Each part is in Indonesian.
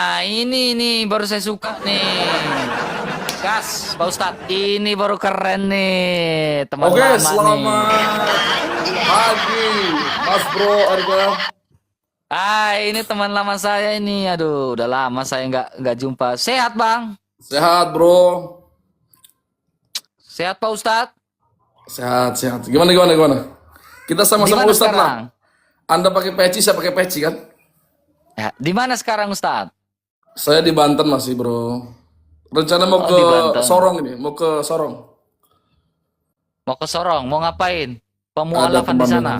Ini baru saya suka nih. Gas, Pak Ustadz. Ini baru keren nih. Teman Oke, lama nih. selamat pagi, Mas Bro Arga. Ini teman lama saya ini. Aduh, udah lama saya nggak jumpa. Sehat, Bang? Sehat, Bro. Sehat, Pak Ustadz? Sehat, sehat. Gimana? Kita Di sama-sama mana Ustadz lah. sekarang? Anda pakai peci, saya pakai peci kan? Ya, di mana sekarang, Ustadz? Saya di Banten masih, Bro. Rencana mau Oh, ke di Banten. Sorong ini, mau ke Sorong. Mau ke Sorong, mau ngapain? Ada Pemualafan di teman sana.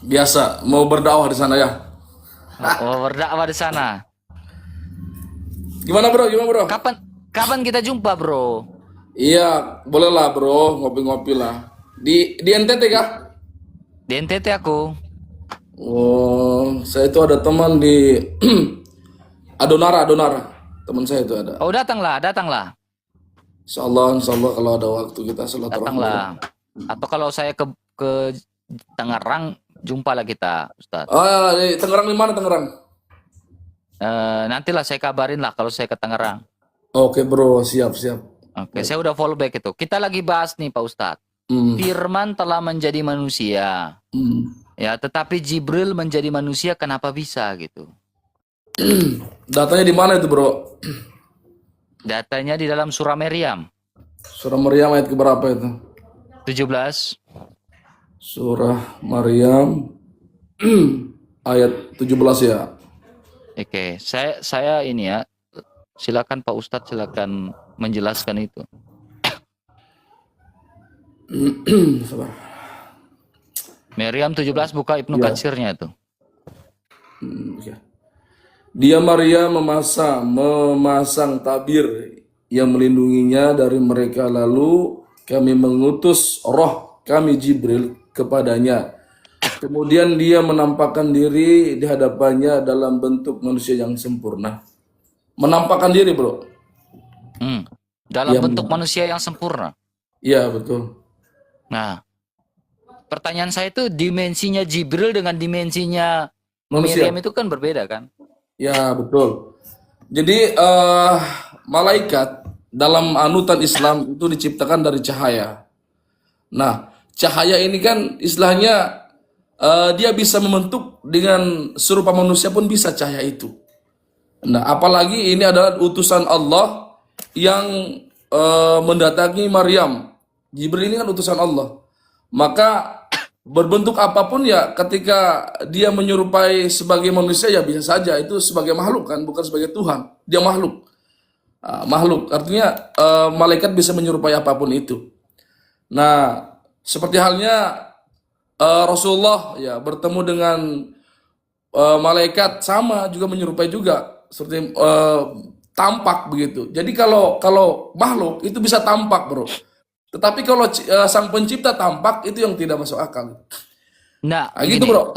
biasa, mau berdakwah di sana ya. Oh, berdakwah di sana. Gimana, Bro? Kapan kita jumpa, Bro? Iya, boleh lah, Bro. Ngopi-ngopi lah. Di NTT kah? Di NTT aku. Oh, saya itu ada teman di Adonara. Teman saya itu ada. Oh, datanglah. Insya Allah kalau ada waktu kita silaturahmi. Datanglah. Atau kalau saya ke Tangerang, jumpalah kita, Ustadz. Ah, di Tangerang di mana Tangerang? Nantilah saya kabarin lah kalau saya ke Tangerang. Oke bro, siap. Oke, saya udah follow back itu. Kita lagi bahas nih, Pak Ustadz. Hmm, Firman telah menjadi manusia. hmm. Ya, tetapi Jibril menjadi manusia kenapa bisa gitu? Datanya di mana itu bro? Datanya di dalam surah Maryam Surah Maryam ayat keberapa itu? 17. Surah Maryam ayat 17 ya. Oke, saya ini ya. Silakan Pak Ustadz, silakan menjelaskan itu. Sabar. Maryam 17 buka Ibnu Ya. Katsirnya itu. Oke. Dia Maria memasang tabir yang melindunginya dari mereka, lalu kami mengutus roh kami Jibril kepadanya. Kemudian dia menampakkan diri di hadapannya dalam bentuk manusia yang sempurna. Menampakkan diri, bro. Dalam Iya, bentuk manusia yang sempurna. Iya, betul. Nah, pertanyaan saya itu dimensinya Jibril dengan dimensinya Manusia. Miriam itu kan berbeda kan? Ya, betul. Jadi malaikat dalam anutan Islam itu diciptakan dari cahaya. Nah, cahaya ini kan istilahnya dia bisa membentuk dengan serupa manusia pun bisa cahaya itu. Nah, apalagi ini adalah utusan Allah yang mendatangi Maryam. Jibril ini kan utusan Allah. Maka berbentuk apapun ya ketika dia menyerupai sebagai manusia ya bisa saja itu sebagai makhluk kan, bukan sebagai Tuhan. Dia makhluk. Makhluk artinya malaikat bisa menyerupai apapun itu. Nah, seperti halnya Rasulullah ya bertemu dengan malaikat sama juga menyerupai juga seperti tampak begitu. Jadi kalau makhluk itu bisa tampak, bro. Tetapi kalau sang pencipta tampak itu yang tidak masuk akal. Nah, Gitu, gini, bro.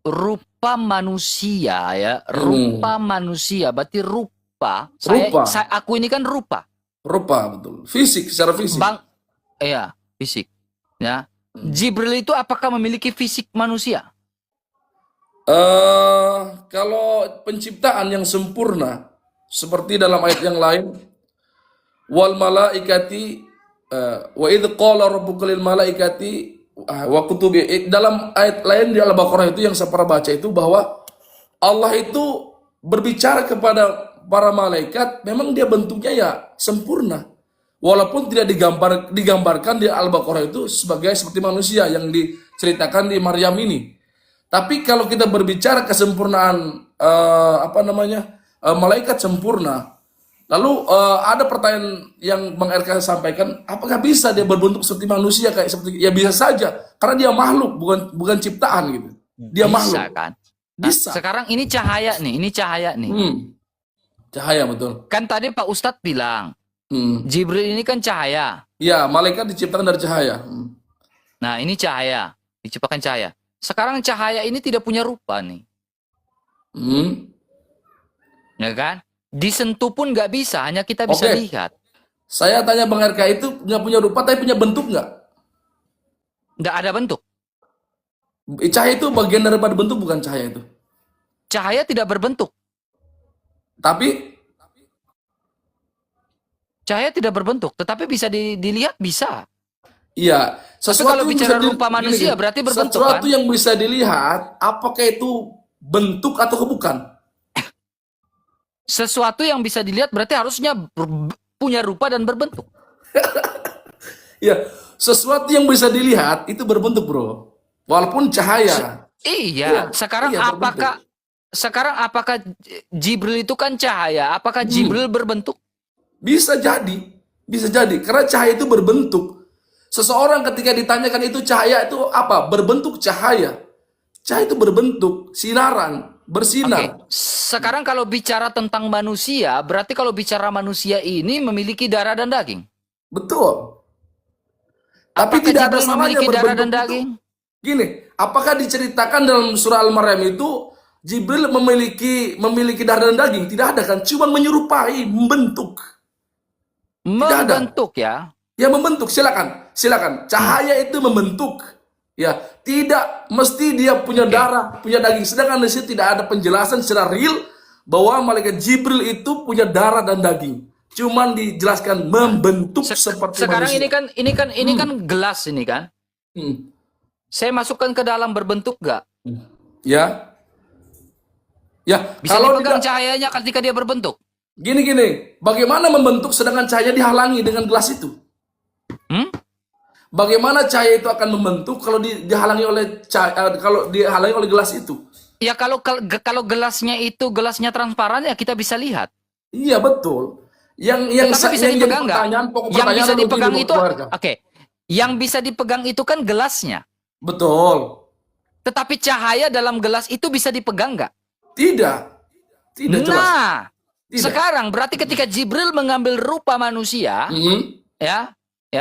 rupa manusia ya, rupa manusia, berarti rupa. Rupa, Aku ini kan rupa, betul. Fisik, secara fisik. bang, iya, fisik. Ya, Jibril itu apakah memiliki fisik manusia? Kalau penciptaan yang sempurna, seperti dalam ayat yang lain, wal malaikati wa idh qala rabbuka lil malaikati wa kutubi. Dalam ayat lain di Al-Baqarah itu yang saya pernah baca itu bahwa Allah itu berbicara kepada para malaikat, memang dia bentuknya ya sempurna. Walaupun tidak digambarkan di Al-Baqarah itu seperti manusia yang diceritakan di Maryam ini. Tapi kalau kita berbicara kesempurnaan malaikat sempurna, lalu ada pertanyaan yang Bang RK sampaikan, apakah bisa dia berbentuk seperti manusia seperti ya bisa saja karena dia makhluk bukan ciptaan gitu. Dia Bisa makhluk. kan? Nah, Bisa. sekarang ini cahaya nih. Cahaya betul. Kan tadi Pak Ustadz bilang, Jibril ini kan cahaya. Ya, malaikat diciptakan dari cahaya. Nah, ini cahaya, diciptakan cahaya. Sekarang cahaya ini tidak punya rupa nih, ya kan? Disentuh pun nggak bisa, hanya kita bisa Oke. lihat. Saya tanya Bang RK itu nggak punya rupa tapi punya bentuk nggak? Nggak ada bentuk. Cahaya itu bagian daripada bentuk bukan cahaya itu? Cahaya tidak berbentuk. Tapi Cahaya tidak berbentuk, tetapi bisa dilihat bisa. iya, Tapi kalau yang bicara bisa rupa manusia berarti berbentuk sesuatu kan? yang bisa dilihat, apakah itu bentuk atau bukan? Sesuatu yang bisa dilihat berarti harusnya punya rupa dan berbentuk. Ya, sesuatu yang bisa dilihat itu berbentuk, bro. Walaupun cahaya. Iya, Berbentuk. sekarang apakah Jibril itu kan cahaya? Apakah Jibril berbentuk? Bisa jadi, bisa jadi. Karena cahaya itu berbentuk. Seseorang ketika ditanyakan itu cahaya itu apa? Berbentuk cahaya. Cahaya itu berbentuk, sinaran, Oke, bersinar. sekarang kalau bicara tentang manusia, berarti kalau bicara manusia ini memiliki darah dan daging. Betul. Tapi Apakah tidak ada Jibril salahnya memiliki darah berbentuk dan itu. daging? Gini, apakah diceritakan dalam surah Al-Maryam itu Jibril memiliki darah dan daging? Tidak ada kan? Cuma menyerupai, membentuk. Tidak ada. Membentuk ya. Ya membentuk, silakan, silakan. Cahaya itu membentuk. Ya, tidak mesti dia punya Oke. darah, punya daging. Sedangkan di situ tidak ada penjelasan secara real bahwa malaikat Jibril itu punya darah dan daging. Cuman dijelaskan membentuk seperti Sekarang manusia. ini kan gelas ini kan. Hmm. Saya masukkan ke dalam berbentuk gak? Ya, ya. Bisa Kalau dipegang tidak, cahayanya ketika dia berbentuk. gini, bagaimana membentuk sedangkan cahaya dihalangi dengan gelas itu? Hmm? Bagaimana cahaya itu akan membentuk kalau dihalangi oleh kalau dihalangi oleh gelas itu? Ya kalau gelasnya transparan ya kita bisa lihat. Iya betul. Tetapi bisa Yang jadi dipegang nggak? pertanyaan, pokok Yang pertanyaan bisa adalah begini, dipegang itu, keluarga. oke. Yang bisa dipegang itu kan gelasnya. Betul. Tetapi cahaya dalam gelas itu bisa dipegang nggak? Tidak. Tidak jelas. Nah, Tidak. sekarang berarti ketika Jibril mengambil rupa manusia, Hmm. ya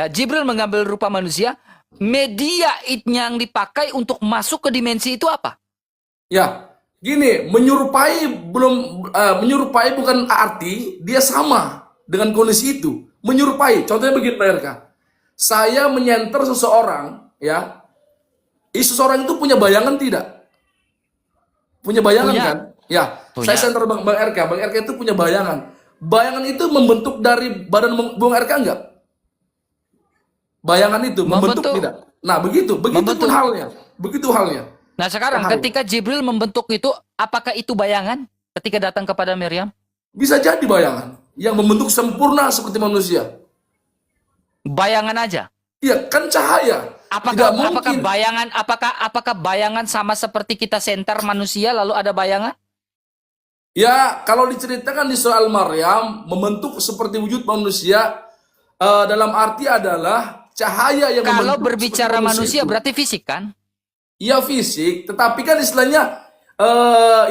Jibril mengambil rupa manusia, media yang dipakai untuk masuk ke dimensi itu apa? Ya, gini, menyerupai bukan arti dia sama dengan kondisi itu. Menyerupai. Contohnya begini, Pak RK. Saya menyenter seseorang, ya. Seseorang itu punya bayangan tidak? Punya bayangan Punya. kan? Ya, Punya. saya center Bang RK. Bang RK itu punya bayangan. Bayangan itu membentuk dari badan Bang RK enggak? Bayangan itu membentuk Membentuk. tidak? Nah, begitu pun Membentuk. halnya. Begitu halnya. Nah sekarang Cahaya. ketika Jibril membentuk itu, apakah itu bayangan ketika datang kepada Miriam? Bisa jadi bayangan yang membentuk sempurna seperti manusia. Bayangan aja. Iya, kan cahaya. Tidak Apakah mungkin. apakah bayangan sama seperti kita senter manusia lalu ada bayangan? Ya, kalau diceritakan di surah Al-Maryam, membentuk seperti wujud manusia dalam arti adalah cahaya yang Kalau membentuk berbicara seperti manusia itu. berarti fisik kan? Iya fisik, tetapi kan istilahnya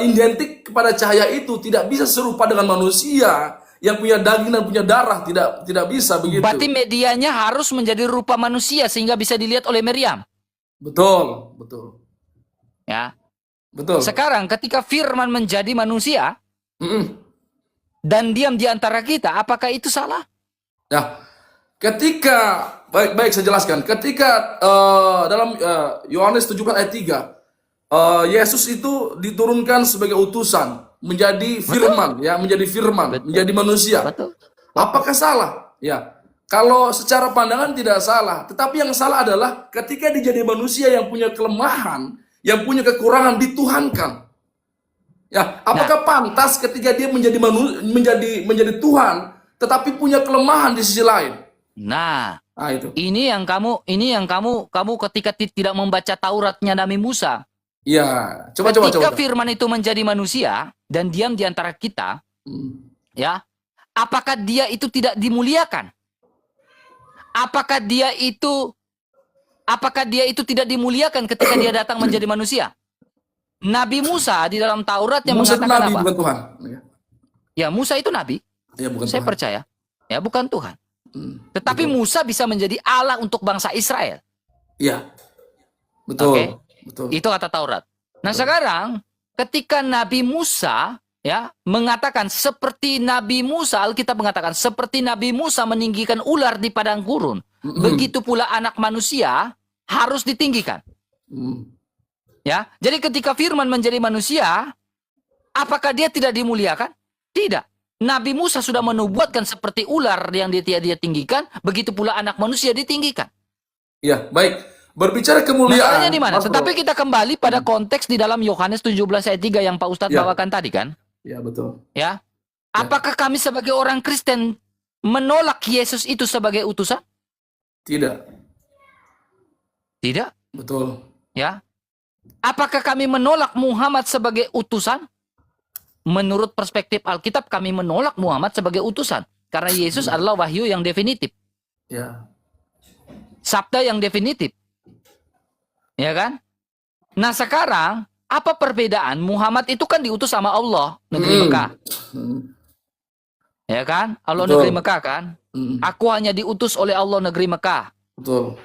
identik kepada cahaya itu tidak bisa serupa dengan manusia yang punya daging dan punya darah, tidak bisa begitu. Berarti medianya harus menjadi rupa manusia sehingga bisa dilihat oleh Miriam. Betul, betul, Ya. betul. Sekarang ketika Firman menjadi manusia Mm-mm. dan diam di antara kita, apakah itu salah? Ya, ketika baik saya jelaskan. Ketika dalam Yohanes 17 ayat 3, Yesus itu diturunkan sebagai utusan menjadi firman, ya, menjadi firman, Betul. menjadi manusia. Betul. Apakah salah? Ya. Kalau secara pandangan tidak salah, tetapi yang salah adalah ketika dia jadi manusia yang punya kelemahan, yang punya kekurangan dituhankan. Ya, apakah pantas ketika dia menjadi Tuhan, tetapi punya kelemahan di sisi lain? Nah, Itu. ini yang kamu ketika tidak membaca Tauratnya Nabi Musa. Ya, coba. Ketika Firman itu menjadi manusia dan diam di antara kita, ya, apakah dia itu tidak dimuliakan? Apakah dia itu tidak dimuliakan ketika dia datang menjadi manusia? Nabi Musa di dalam Taurat yang Musa itu mengatakan nabi, apa? bukan Tuhan. Ya, Musa itu nabi. Ya, bukan Saya Tuhan. percaya. Ya, bukan Tuhan. Tetapi Musa bisa menjadi Allah untuk bangsa Israel. Iya. Betul. Oke. Betul. Itu kata Taurat. Nah, sekarang ketika Nabi Musa ya mengatakan seperti Nabi Musa, Alkitab mengatakan seperti Nabi Musa meninggikan ular di padang gurun, begitu pula anak manusia harus ditinggikan. Ya. Jadi ketika Firman menjadi manusia, apakah dia tidak dimuliakan? Tidak. Nabi Musa sudah menubuatkan seperti ular yang dia tinggikan, begitu pula anak manusia ditinggikan. Ya, baik. Berbicara Masalahnya kemuliaan, di mana? Mas Bro. Tetapi kita kembali pada konteks di dalam Yohanes 17 ayat 3 yang Pak Ustadz Ya, bawakan tadi kan? ya betul. Ya. Ya. Apakah kami sebagai orang Kristen menolak Yesus itu sebagai utusan? Tidak, Tidak. betul. Ya. Apakah kami menolak Muhammad sebagai utusan? Menurut perspektif Alkitab kami menolak Muhammad sebagai utusan. Karena Yesus adalah wahyu yang definitif. Ya, Sabda yang definitif. Ya kan? Nah sekarang, apa perbedaan? Muhammad itu kan diutus sama Allah, negeri Mekah. Ya kan? Allah Betul. negeri Mekah kan? Aku hanya diutus oleh Allah negeri Mekah. betul.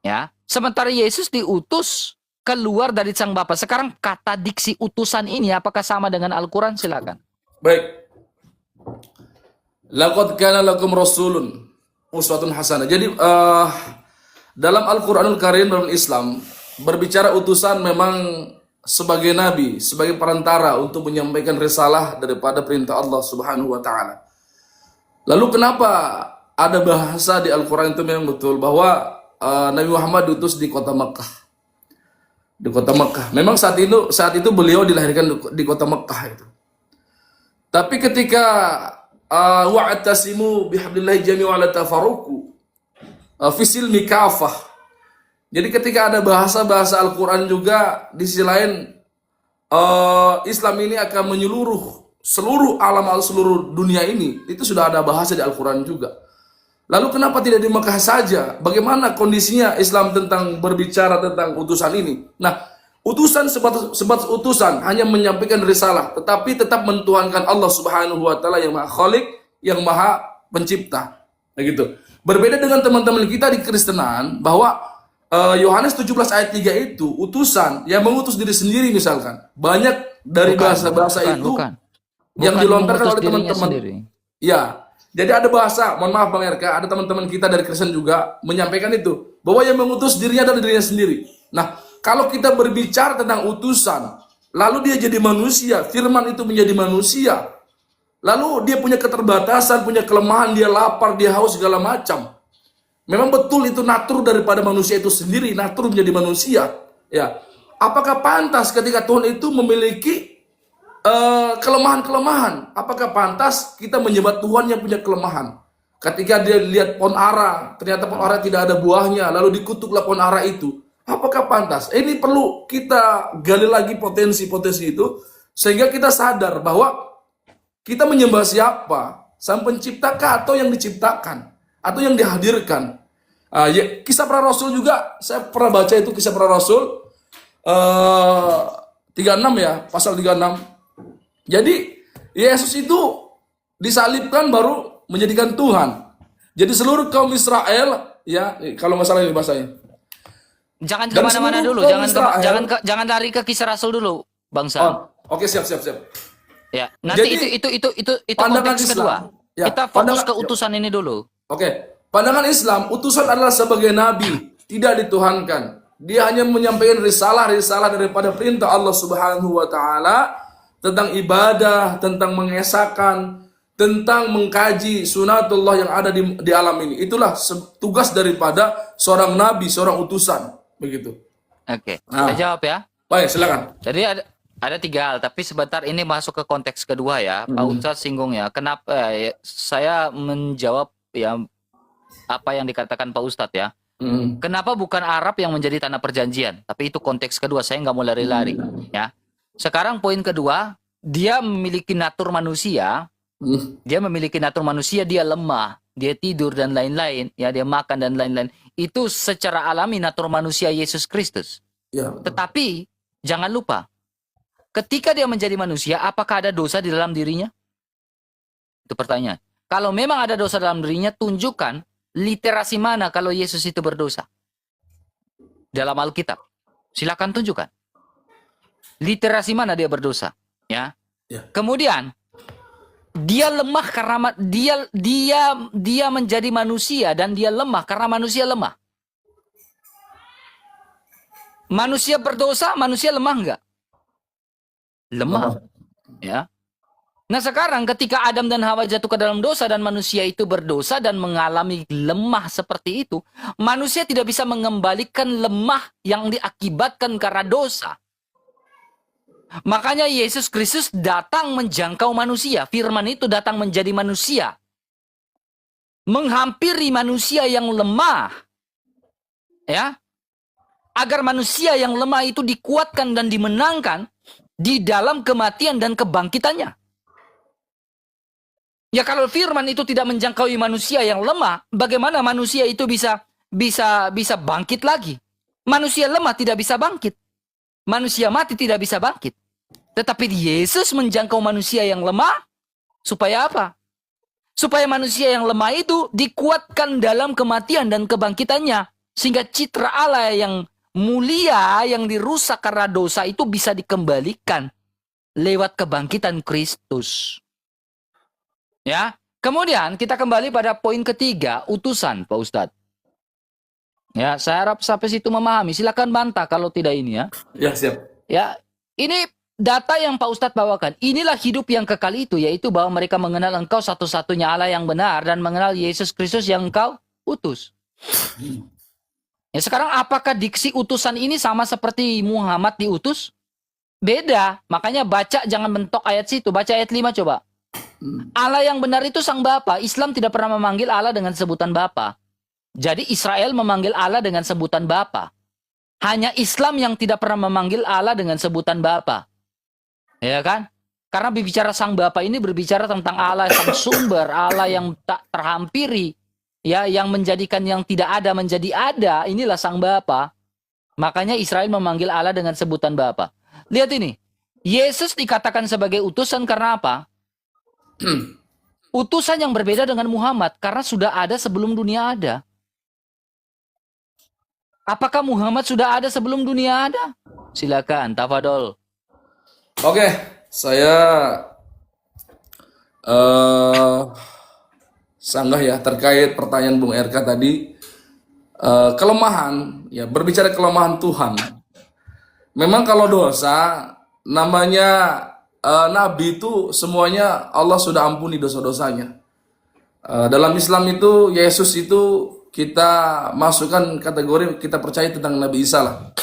Ya. Sementara Yesus diutus keluar dari sang Bapa. Sekarang kata diksi utusan ini apakah sama dengan Al-Quran? Silakan. Baik. Laqad kana lakum rasulun uswatun hasanah. Jadi dalam Al-Qur'anul Karim dalam Islam berbicara utusan memang sebagai nabi, sebagai perantara untuk menyampaikan risalah daripada perintah Allah Subhanahu wa taala. Lalu kenapa ada bahasa di Al-Qur'an itu memang betul bahwa Nabi Muhammad diutus di kota Mekah. Di kota Mekah. Memang saat itu beliau dilahirkan di kota Mekah itu. Tapi ketika wa'tasimu bihablillahi jami'an wa la tafarruqu fisil mikafah. Jadi ketika ada bahasa-bahasa Al-Qur'an juga di sisi lain Islam ini akan menyeluruh seluruh alam seluruh dunia ini, itu sudah ada bahasa di Al-Qur'an juga. Lalu kenapa tidak di Mekah saja? Bagaimana kondisinya Islam tentang berbicara tentang utusan ini? Nah, utusan sebatas utusan hanya menyampaikan risalah, tetapi tetap mentuhankan Allah Subhanahu wa taala yang Maha Khalik, yang Maha Pencipta. Begitu. Berbeda dengan teman-teman kita di Kristenan bahwa Yohanes 17 ayat 3 itu utusan yang mengutus diri sendiri misalkan. Banyak dari bahasa-bahasa itu yang dilontarkan oleh teman-teman. Ya. Jadi ada bahasa, mohon maaf Bang RK, ada teman-teman kita dari Kristen juga menyampaikan itu, bahwa yang mengutus dirinya adalah dirinya sendiri. Nah, kalau kita berbicara tentang utusan, lalu dia jadi manusia, firman itu menjadi manusia, lalu dia punya keterbatasan, punya kelemahan, dia lapar, dia haus, segala macam. Memang betul itu natur daripada manusia itu sendiri, natur menjadi manusia. Ya, apakah pantas ketika Tuhan itu memiliki kelemahan-kelemahan? Apakah pantas kita menyembah Tuhan yang punya kelemahan? Ketika dia lihat pohon ara, ternyata pohon ara tidak ada buahnya, lalu dikutuklah pohon ara itu. Apakah pantas? Ini perlu kita gali lagi potensi-potensi itu, sehingga kita sadar bahwa kita menyembah siapa? Sang pencipta atau yang diciptakan? Atau yang dihadirkan? Ya, kisah para rasul juga, saya pernah baca itu kisah para rasul 36 ya, pasal 36. Jadi Yesus itu disalibkan baru menjadikan Tuhan. Jadi seluruh kaum Israel, ya kalau nggak salah ini bahasanya. Jangan kemana-mana dulu, jangan lari ke kisah Rasul dulu, bangsa. Oke, siap. Ya, nanti Jadi, itu pandangan konteks Islam. kedua. Ya, Kita fokus ke utusan ini dulu. Oke, pandangan Islam, utusan adalah sebagai nabi, tidak dituhankan. Dia hanya menyampaikan risalah daripada perintah Allah Subhanahu wa taala tentang ibadah, tentang mengesahkan, tentang mengkaji sunatullah yang ada di alam ini. Itulah tugas daripada seorang nabi, seorang utusan, begitu. Oke, Nah. saya jawab ya. Baik, silakan. Jadi ada tiga hal, tapi sebentar ini masuk ke konteks kedua ya. Pak Ustadz singgung ya. Kenapa saya menjawab ya apa yang dikatakan Pak Ustadz ya. Kenapa bukan Arab yang menjadi tanah perjanjian? Tapi itu konteks kedua, saya nggak mau lari-lari ya. Sekarang poin kedua, dia memiliki natur manusia. Dia memiliki natur manusia, dia lemah, dia tidur dan lain-lain, ya dia makan dan lain-lain. Itu secara alami natur manusia Yesus Kristus. Ya. Tetapi jangan lupa, ketika dia menjadi manusia, apakah ada dosa di dalam dirinya? Itu pertanyaan. Kalau memang ada dosa dalam dirinya, tunjukkan literasi mana kalau Yesus itu berdosa. Dalam Alkitab. Silakan tunjukkan. Literasi mana dia berdosa, ya. Kemudian dia lemah karena dia menjadi manusia dan dia lemah karena manusia lemah. Manusia berdosa, manusia lemah enggak? Lemah. Ya. Nah sekarang ketika Adam dan Hawa jatuh ke dalam dosa dan manusia itu berdosa dan mengalami lemah seperti itu, manusia tidak bisa mengembalikan lemah yang diakibatkan karena dosa. Makanya Yesus Kristus datang menjangkau manusia. Firman itu datang menjadi manusia. Menghampiri manusia yang lemah. Ya. Agar manusia yang lemah itu dikuatkan dan dimenangkan di dalam kematian dan kebangkitannya. Ya kalau firman itu tidak menjangkau manusia yang lemah, bagaimana manusia itu bisa bangkit lagi? Manusia lemah tidak bisa bangkit. Manusia mati tidak bisa bangkit. Tetapi Yesus menjangkau manusia yang lemah supaya apa? Supaya manusia yang lemah itu dikuatkan dalam kematian dan kebangkitannya. Sehingga citra Allah yang mulia yang dirusak karena dosa itu bisa dikembalikan lewat kebangkitan Kristus. Ya, kemudian kita kembali pada poin ketiga, utusan, Pak Ustadz. Ya, saya harap sampai situ memahami. Silakan bantah kalau tidak ini ya. Ya, siap. Ya, ini data yang Pak Ustadz bawakan. Inilah hidup yang kekal itu, yaitu bahwa mereka mengenal Engkau satu-satunya Allah yang benar dan mengenal Yesus Kristus yang Engkau utus. Ya, sekarang apakah diksi utusan ini sama seperti Muhammad diutus? Beda. Makanya baca, jangan mentok ayat situ. Baca ayat 5 coba. Allah yang benar itu Sang Bapa. Islam tidak pernah memanggil Allah dengan sebutan Bapa. Jadi Israel memanggil Allah dengan sebutan Bapa. Hanya Islam yang tidak pernah memanggil Allah dengan sebutan Bapa. Ya kan? Karena berbicara Sang Bapa ini berbicara tentang Allah Sang Sumber, Allah yang tak terhampiri, ya, yang menjadikan yang tidak ada menjadi ada. Inilah Sang Bapa. Makanya Israel memanggil Allah dengan sebutan Bapa. Lihat ini. Yesus dikatakan sebagai utusan karena apa? Utusan yang berbeda dengan Muhammad karena sudah ada sebelum dunia ada. Apakah Muhammad sudah ada sebelum dunia ada? Silakan, tafadol. Oke, saya sanggah ya terkait pertanyaan Bung RK tadi. Kelemahan, ya berbicara kelemahan Tuhan. Memang kalau dosa, namanya Nabi itu semuanya Allah sudah ampuni dosa-dosanya. Dalam Islam itu Yesus itu kita masukkan kategori kita percaya tentang Nabi Isa lah.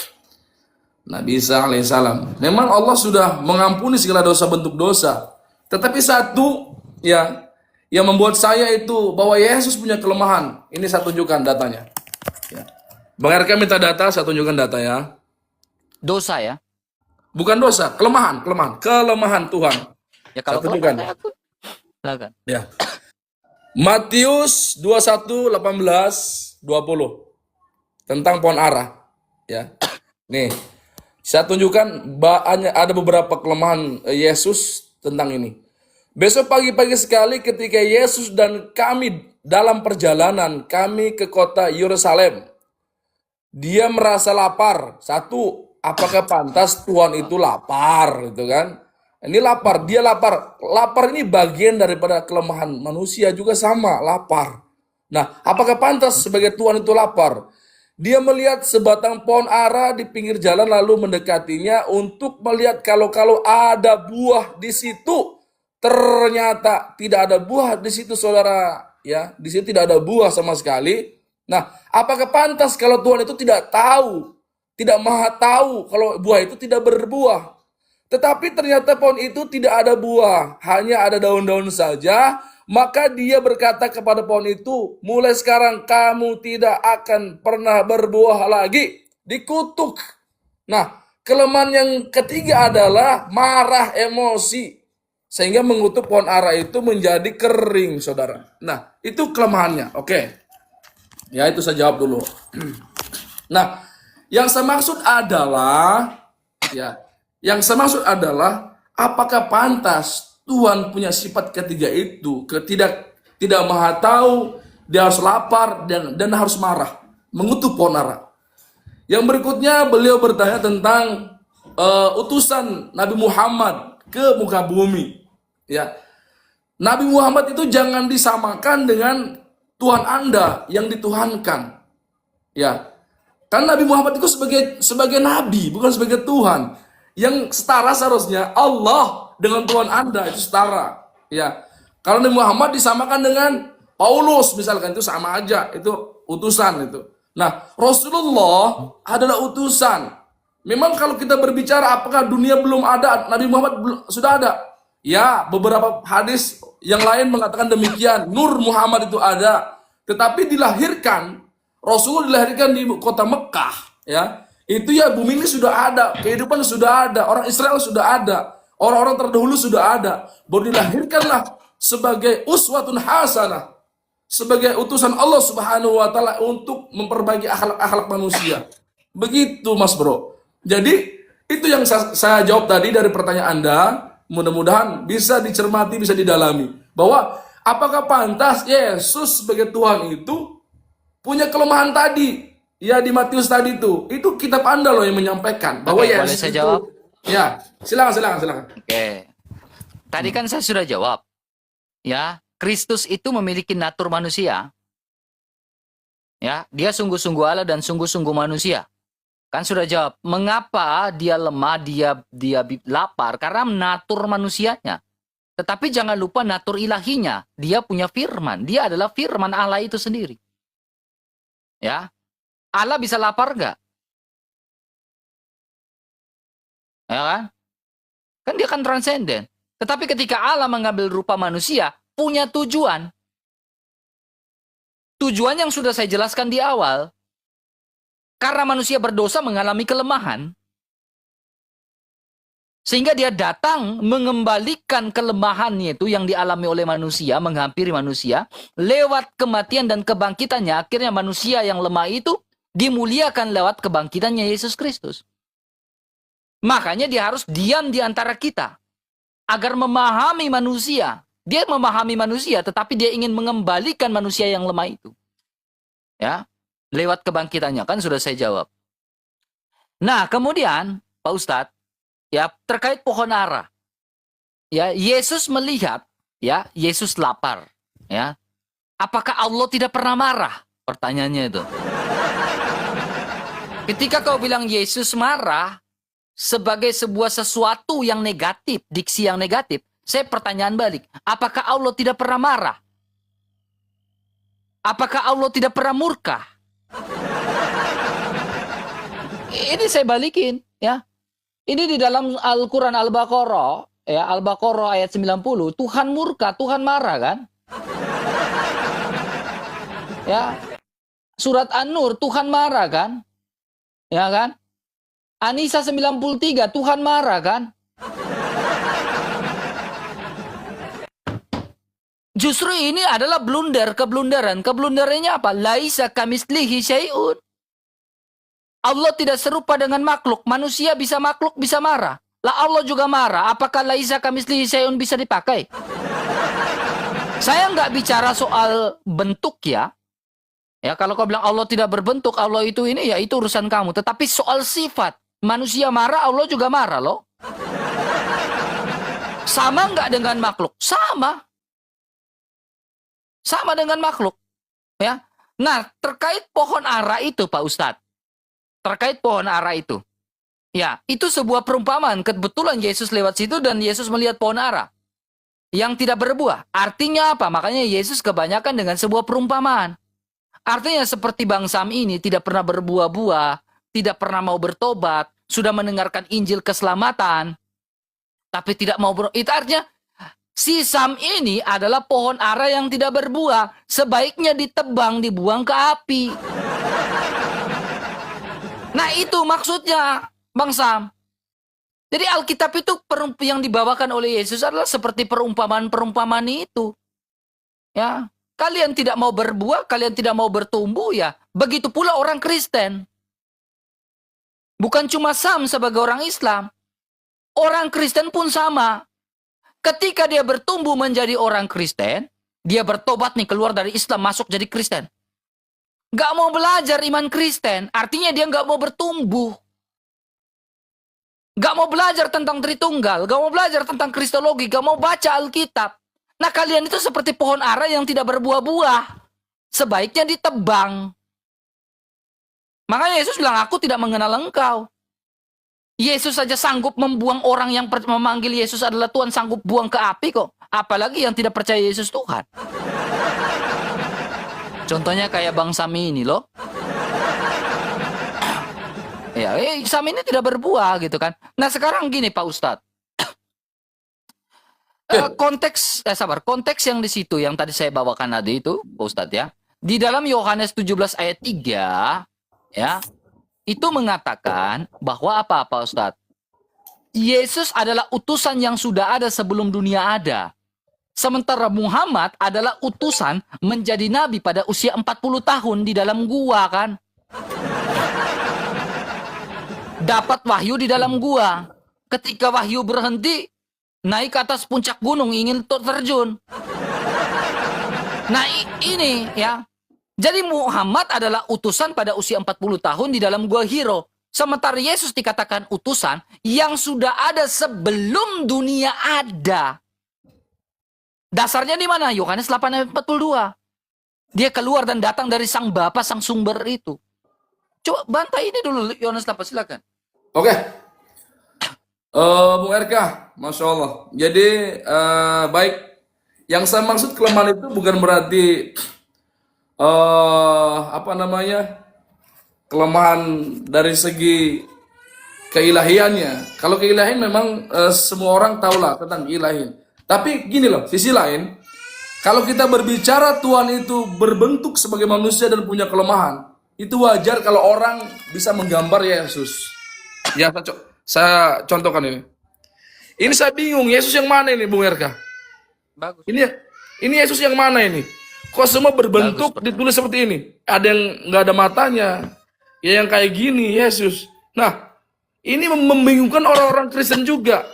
Nabi Isa alaihissalam. Memang Allah sudah mengampuni segala dosa bentuk dosa. Tetapi satu ya yang membuat saya itu bahwa Yesus punya kelemahan. Ini saya tunjukkan datanya. Ya. Bang RK minta data, saya tunjukkan data ya. Dosa ya? Bukan dosa, kelemahan Tuhan. Ya kalau Satu juga. Silakan. Ya. Matius 21:18-20 tentang pohon ara. Ya. Nih, saya tunjukkan ada beberapa kelemahan Yesus tentang ini. Besok pagi-pagi sekali ketika Yesus dan kami dalam perjalanan kami ke kota Yerusalem. Dia merasa lapar. Satu, apakah pantas Tuhan itu lapar gitu kan? Ini lapar, dia lapar. Lapar ini bagian daripada kelemahan manusia juga sama, lapar. Nah, apakah pantas sebagai Tuhan itu lapar? Dia melihat sebatang pohon ara di pinggir jalan lalu mendekatinya untuk melihat kalau ada buah di situ. Ternyata tidak ada buah di situ, saudara. Ya, di situ tidak ada buah sama sekali. Nah, apakah pantas kalau Tuhan itu tidak tahu, tidak maha tahu kalau buah itu tidak berbuah? Tetapi ternyata pohon itu tidak ada buah, hanya ada daun-daun saja. Maka dia berkata kepada pohon itu, mulai sekarang kamu tidak akan pernah berbuah lagi. Dikutuk. Nah, kelemahan yang ketiga adalah marah emosi. Sehingga mengutuk pohon ara itu menjadi kering, saudara. Nah, itu kelemahannya. Oke. Ya, itu saya jawab dulu. Nah, yang saya maksud adalah, ya, apakah pantas Tuhan punya sifat ketiga itu, tidak maha tahu, dia harus lapar dan harus marah, mengutuk pohon ara. Yang berikutnya beliau bertanya tentang utusan Nabi Muhammad ke muka bumi. Ya, Nabi Muhammad itu jangan disamakan dengan Tuhan Anda yang dituhankan. Ya, kan Nabi Muhammad itu sebagai nabi, bukan sebagai Tuhan. Yang setara seharusnya Allah dengan Tuhan Anda itu setara. Ya, kalau Nabi Muhammad disamakan dengan Paulus misalkan, itu sama aja, itu utusan itu. Nah, Rasulullah adalah utusan. Memang kalau kita berbicara apakah dunia belum ada, Nabi Muhammad sudah ada. Ya, beberapa hadis yang lain mengatakan demikian. Nur Muhammad itu ada, tetapi dilahirkan, Rasulullah dilahirkan di kota Mekah, ya. Itu ya bumi ini sudah ada, kehidupan sudah ada, orang Israel sudah ada, orang-orang terdahulu sudah ada. Baru dilahirkanlah sebagai uswatun hasanah, sebagai utusan Allah Subhanahu wa taala untuk memperbaiki akhlak-akhlak manusia. Begitu Mas Bro. Jadi itu yang saya jawab tadi dari pertanyaan Anda. Mudah-mudahan bisa dicermati, bisa didalami. Bahwa apakah pantas Yesus sebagai Tuhan itu punya kelemahan tadi? Ya di Matius tadi itu kitab Anda loh yang menyampaikan bahwa Oke, boleh Yesus saya itu. jawab? Ya, silakan. Oke. Tadi kan saya sudah jawab. Ya, Kristus itu memiliki natur manusia. Ya, dia sungguh-sungguh Allah dan sungguh-sungguh manusia. Kan sudah jawab, mengapa dia lemah, dia lapar? Karena natur manusianya. Tetapi jangan lupa natur ilahinya. Dia punya firman. Dia adalah firman Allah itu sendiri. Ya, Allah bisa lapar nggak? Ya kan? Kan dia kan transenden. Tetapi ketika Allah mengambil rupa manusia, punya tujuan. Tujuan yang sudah saya jelaskan di awal. Karena manusia berdosa mengalami kelemahan. Sehingga dia datang mengembalikan kelemahannya itu yang dialami oleh manusia, menghampiri manusia. Lewat kematian dan kebangkitannya, akhirnya manusia yang lemah itu dimuliakan lewat kebangkitannya Yesus Kristus. Makanya dia harus diam di antara kita. Agar memahami manusia. Dia memahami manusia, tetapi dia ingin mengembalikan manusia yang lemah itu. Ya, lewat kebangkitannya, kan sudah saya jawab. Nah, kemudian, Pak Ustadz, ya, terkait pohon ara. Ya, Yesus melihat, ya, Yesus lapar. Ya, apakah Allah tidak pernah marah? Pertanyaannya itu. Ketika kau bilang Yesus marah sebagai sebuah sesuatu yang negatif, diksi yang negatif, saya pertanyaan balik. Apakah Allah tidak pernah marah? Apakah Allah tidak pernah murka? Ini saya balikin, ya. Ini di dalam Al-Quran Al-Baqarah, ya, Al-Baqarah ayat 90, Tuhan murka, Tuhan marah kan? Ya. Surat An-Nur, Tuhan marah kan? Ya kan? An-Nisa 93, Tuhan marah kan? Justru ini adalah blunder, keblunderan. Keblunderannya apa? Laisa kamitslihi syai'un. Allah tidak serupa dengan makhluk. Manusia bisa makhluk, bisa marah. Lah Allah juga marah. Apakah laisa kamitslihi syai'un bisa dipakai? Saya nggak bicara soal bentuk ya. Ya, kalau kau bilang Allah tidak berbentuk, Allah itu ini, ya itu urusan kamu. Tetapi soal sifat, manusia marah, Allah juga marah loh. Sama nggak dengan makhluk? Sama. Sama dengan makhluk. Ya. Nah, terkait pohon ara itu, Pak Ustadz. Terkait pohon ara itu. Ya, itu sebuah perumpamaan. Kebetulan Yesus lewat situ dan Yesus melihat pohon ara yang tidak berbuah. Artinya apa? Makanya Yesus kebanyakan dengan sebuah perumpamaan. Artinya seperti Bang Sam ini tidak pernah berbuah-buah, tidak pernah mau bertobat, sudah mendengarkan Injil keselamatan, tapi tidak mau itu artinya si Sam ini adalah pohon ara yang tidak berbuah. Sebaiknya ditebang, dibuang ke api. Nah itu maksudnya Bang Sam. Jadi Alkitab itu yang dibawakan oleh Yesus adalah seperti perumpamaan-perumpamaan itu. Ya. Kalian tidak mau berbuah, kalian tidak mau bertumbuh ya. Begitu pula orang Kristen. Bukan cuma Sam sebagai orang Islam. Orang Kristen pun sama. Ketika dia bertumbuh menjadi orang Kristen, dia bertobat nih keluar dari Islam masuk jadi Kristen. Gak mau belajar iman Kristen, artinya dia gak mau bertumbuh. Gak mau belajar tentang Tritunggal, gak mau belajar tentang Kristologi, gak mau baca Alkitab. Nah kalian itu seperti pohon ara yang tidak berbuah-buah. Sebaiknya ditebang. Makanya Yesus bilang, aku tidak mengenal engkau. Yesus saja sanggup membuang orang yang memanggil Yesus adalah Tuhan, sanggup buang ke api kok. Apalagi yang tidak percaya Yesus Tuhan. Contohnya kayak Bang Sami ini loh. Ya, Sami ini tidak berbuah gitu kan. Nah sekarang gini Pak Ustadz. Konteks yang di situ yang tadi saya bawakan tadi itu, Pak Ustadz ya. Di dalam Yohanes 17 ayat 3, ya, itu mengatakan bahwa apa Pak Ustadz? Yesus adalah utusan yang sudah ada sebelum dunia ada. Sementara Muhammad adalah utusan menjadi nabi pada usia 40 tahun di dalam gua kan. Dapat wahyu di dalam gua. Ketika wahyu berhenti, naik ke atas puncak gunung ingin terjun. Nah ini ya. Jadi Muhammad adalah utusan pada usia 40 tahun di dalam gua Hiro. Sementara Yesus dikatakan utusan yang sudah ada sebelum dunia ada. Dasarnya di mana? Yohanes 8 ayat 42. Dia keluar dan datang dari sang Bapa, sang sumber itu. Coba bantai ini dulu Yohanes 8, silakan. Oke. Bung RK, Masya Allah. Jadi, baik. Yang saya maksud kelemahan itu bukan berarti, kelemahan dari segi keilahiannya. Kalau keilahian memang semua orang tahulah tentang keilahian. Tapi gini loh, sisi lain, kalau kita berbicara Tuhan itu berbentuk sebagai manusia dan punya kelemahan, itu wajar kalau orang bisa menggambar Yesus. Ya, saya contohkan ini. Ini saya bingung, Yesus yang mana ini, Bung RK? Bagus. Ini Yesus yang mana ini? Kok semua berbentuk ditulis seperti ini? Ada yang nggak ada matanya, ya yang kayak gini Yesus. Nah, ini membingungkan orang-orang Kristen juga.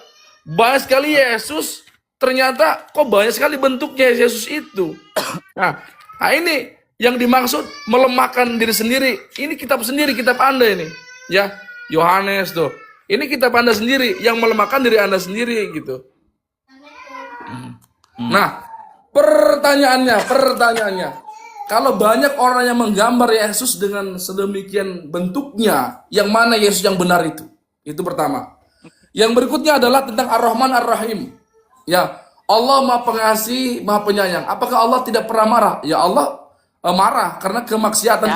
Banyak sekali Yesus, ternyata kok banyak sekali bentuknya Yesus itu. Nah ini yang dimaksud melemahkan diri sendiri. Ini kitab sendiri, kitab Anda ini. Ya, Yohanes tuh. Ini kitab Anda sendiri yang melemahkan diri Anda sendiri gitu. Nah, pertanyaannya, kalau banyak orang yang menggambar Yesus dengan sedemikian bentuknya, yang mana Yesus yang benar itu? Itu pertama. Yang berikutnya adalah tentang Ar-Rahman Ar-Rahim. Ya, Allah Maha Pengasih, Maha Penyayang. Apakah Allah tidak pernah marah? Ya Allah marah karena kemaksiatan.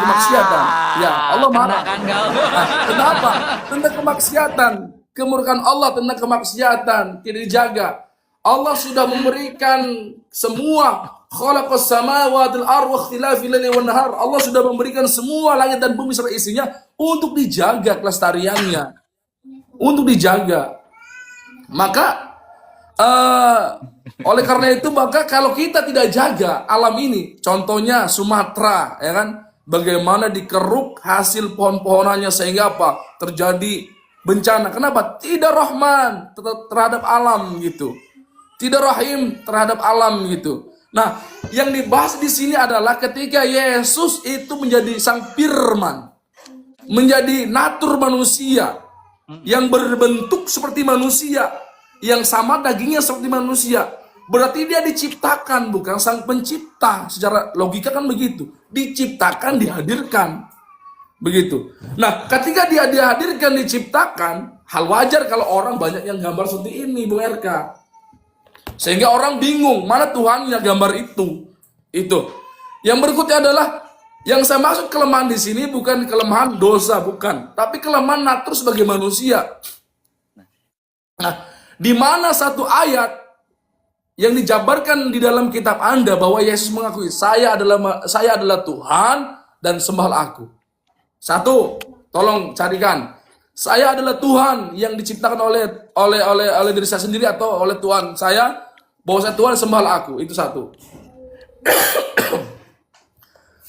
Ya, Allah marah. Nah, kenapa? Tentang kemaksiatan, kemurkaan Allah tentang kemaksiatan tidak dijaga. Allah sudah memberikan semua khalaqas samawati wal ardi wa ikhtilafil laili wan nahar. Allah sudah memberikan semua langit dan bumi serta isinya untuk dijaga kelestariannya. Untuk dijaga. Maka oleh karena itu maka kalau kita tidak jaga alam ini, contohnya Sumatera, ya kan, bagaimana dikeruk hasil pohon-pohonannya sehingga apa? Terjadi bencana. Kenapa? Tidak rahman terhadap alam gitu. Tidak rahim terhadap alam gitu. Nah, yang dibahas di sini adalah ketika Yesus itu menjadi sang firman, menjadi natur manusia yang berbentuk seperti manusia, yang sama dagingnya seperti manusia. Berarti dia diciptakan, bukan sang pencipta. Secara logika kan begitu. Diciptakan, dihadirkan. Begitu. Nah, ketika dia dihadirkan, diciptakan, hal wajar kalau orang banyak yang gambar seperti ini, Bung RK. Sehingga orang bingung, mana Tuhan yang gambar itu. Itu. Yang berikutnya adalah, yang saya maksud kelemahan di sini bukan kelemahan dosa, bukan. Tapi kelemahan natur sebagai manusia. Nah, di mana satu ayat yang dijabarkan di dalam kitab Anda bahwa Yesus mengakui saya adalah Tuhan dan sembahlah aku. Satu, tolong carikan. Saya adalah Tuhan yang diciptakan oleh diri saya sendiri atau oleh Tuhan saya, bahwa saya Tuhan sembahlah aku. Itu satu.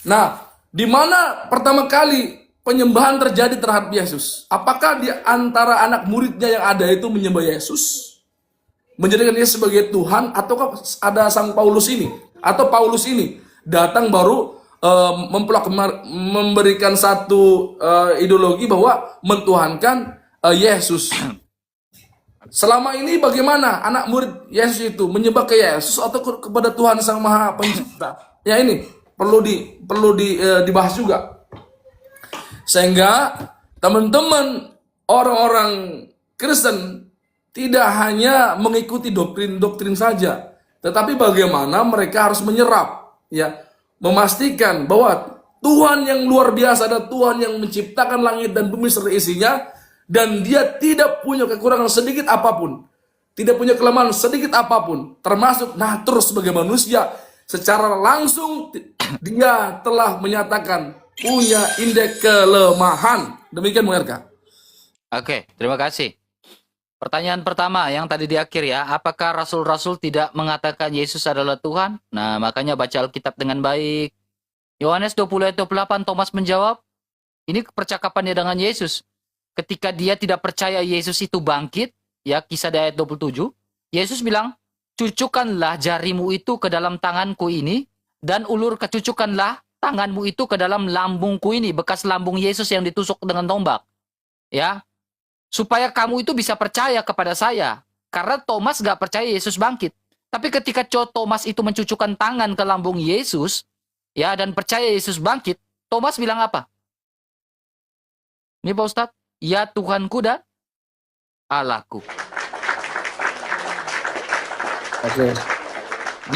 Nah, di mana pertama kali penyembahan terjadi terhadap Yesus? Apakah di antara anak muridnya yang ada itu menyembah Yesus, menjadikan Yesus sebagai Tuhan, ataukah ada sang Paulus ini, atau Paulus ini datang baru memberikan satu ideologi bahwa mentuhankan Yesus? Selama ini bagaimana anak murid Yesus itu menyembah ke Yesus atau kepada Tuhan Sang Maha Pencipta? Ya ini perlu dibahas juga. Sehingga teman-teman orang-orang Kristen tidak hanya mengikuti doktrin-doktrin saja, tetapi bagaimana mereka harus menyerap, ya, memastikan bahwa Tuhan yang luar biasa adalah Tuhan yang menciptakan langit dan bumi serta isinya, dan Dia tidak punya kekurangan sedikit apapun, tidak punya kelemahan sedikit apapun, termasuk natur sebagai manusia. Secara langsung Dia telah menyatakan punya indeks kelemahan. Demikian, Bung RK. Oke, terima kasih. Pertanyaan pertama yang tadi di akhir ya, apakah rasul-rasul tidak mengatakan Yesus adalah Tuhan? Nah, makanya baca Alkitab dengan baik. Yohanes 20 ayat 28, Thomas menjawab, ini percakapannya dengan Yesus. Ketika dia tidak percaya Yesus itu bangkit, ya, Kisah di ayat 27, Yesus bilang, cucukkanlah jarimu itu ke dalam tanganku ini, dan kecucukkanlah tanganmu itu ke dalam lambungku ini, bekas lambung Yesus yang ditusuk dengan tombak. Ya, supaya kamu itu bisa percaya kepada saya. Karena Thomas gak percaya Yesus bangkit. Tapi ketika Thomas itu mencucukkan tangan ke lambung Yesus, ya, dan percaya Yesus bangkit, Thomas bilang apa? Ini Pak Ustadz, ya Tuhanku dan Allahku. Oke.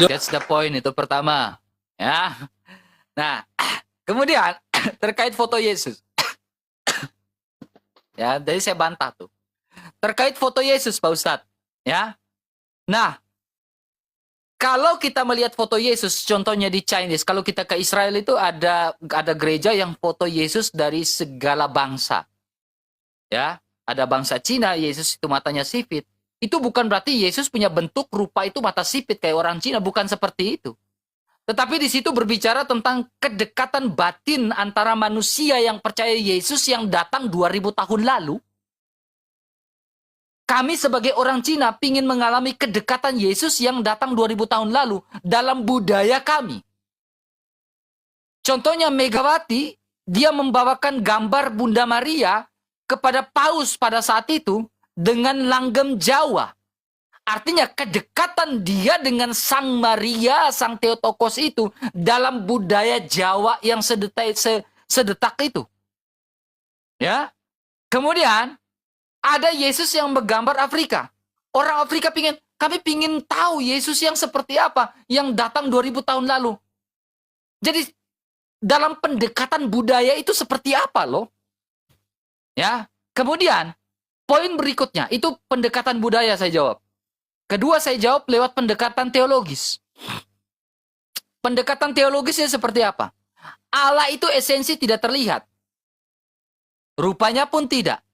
That's the point, itu pertama. Ya. Nah, kemudian terkait foto Yesus. Ya, jadi saya bantah tuh. Terkait foto Yesus, Pak Ustadz. Ya. Nah, kalau kita melihat foto Yesus, contohnya di Chinese, kalau kita ke Israel itu ada gereja yang foto Yesus dari segala bangsa. Ya, ada bangsa Cina, Yesus itu matanya sipit. Itu bukan berarti Yesus punya bentuk rupa itu mata sipit kayak orang Cina, bukan seperti itu. Tetapi di situ berbicara tentang kedekatan batin antara manusia yang percaya Yesus yang datang 2000 tahun lalu. Kami sebagai orang Cina ingin mengalami kedekatan Yesus yang datang 2000 tahun lalu dalam budaya kami. Contohnya Megawati, dia membawakan gambar Bunda Maria kepada Paus pada saat itu dengan langgam Jawa. Artinya kedekatan dia dengan Sang Maria, Sang Theotokos itu dalam budaya Jawa yang sedetak itu. Ya. Kemudian ada Yesus yang menggambar Afrika. Orang Afrika kami pingin tahu Yesus yang seperti apa yang datang 2000 tahun lalu. Jadi dalam pendekatan budaya itu seperti apa loh? Ya. Kemudian poin berikutnya itu pendekatan budaya saya jawab. Kedua saya jawab lewat pendekatan teologis. Pendekatan teologisnya seperti apa? Allah itu esensi tidak terlihat. Rupanya pun tidak.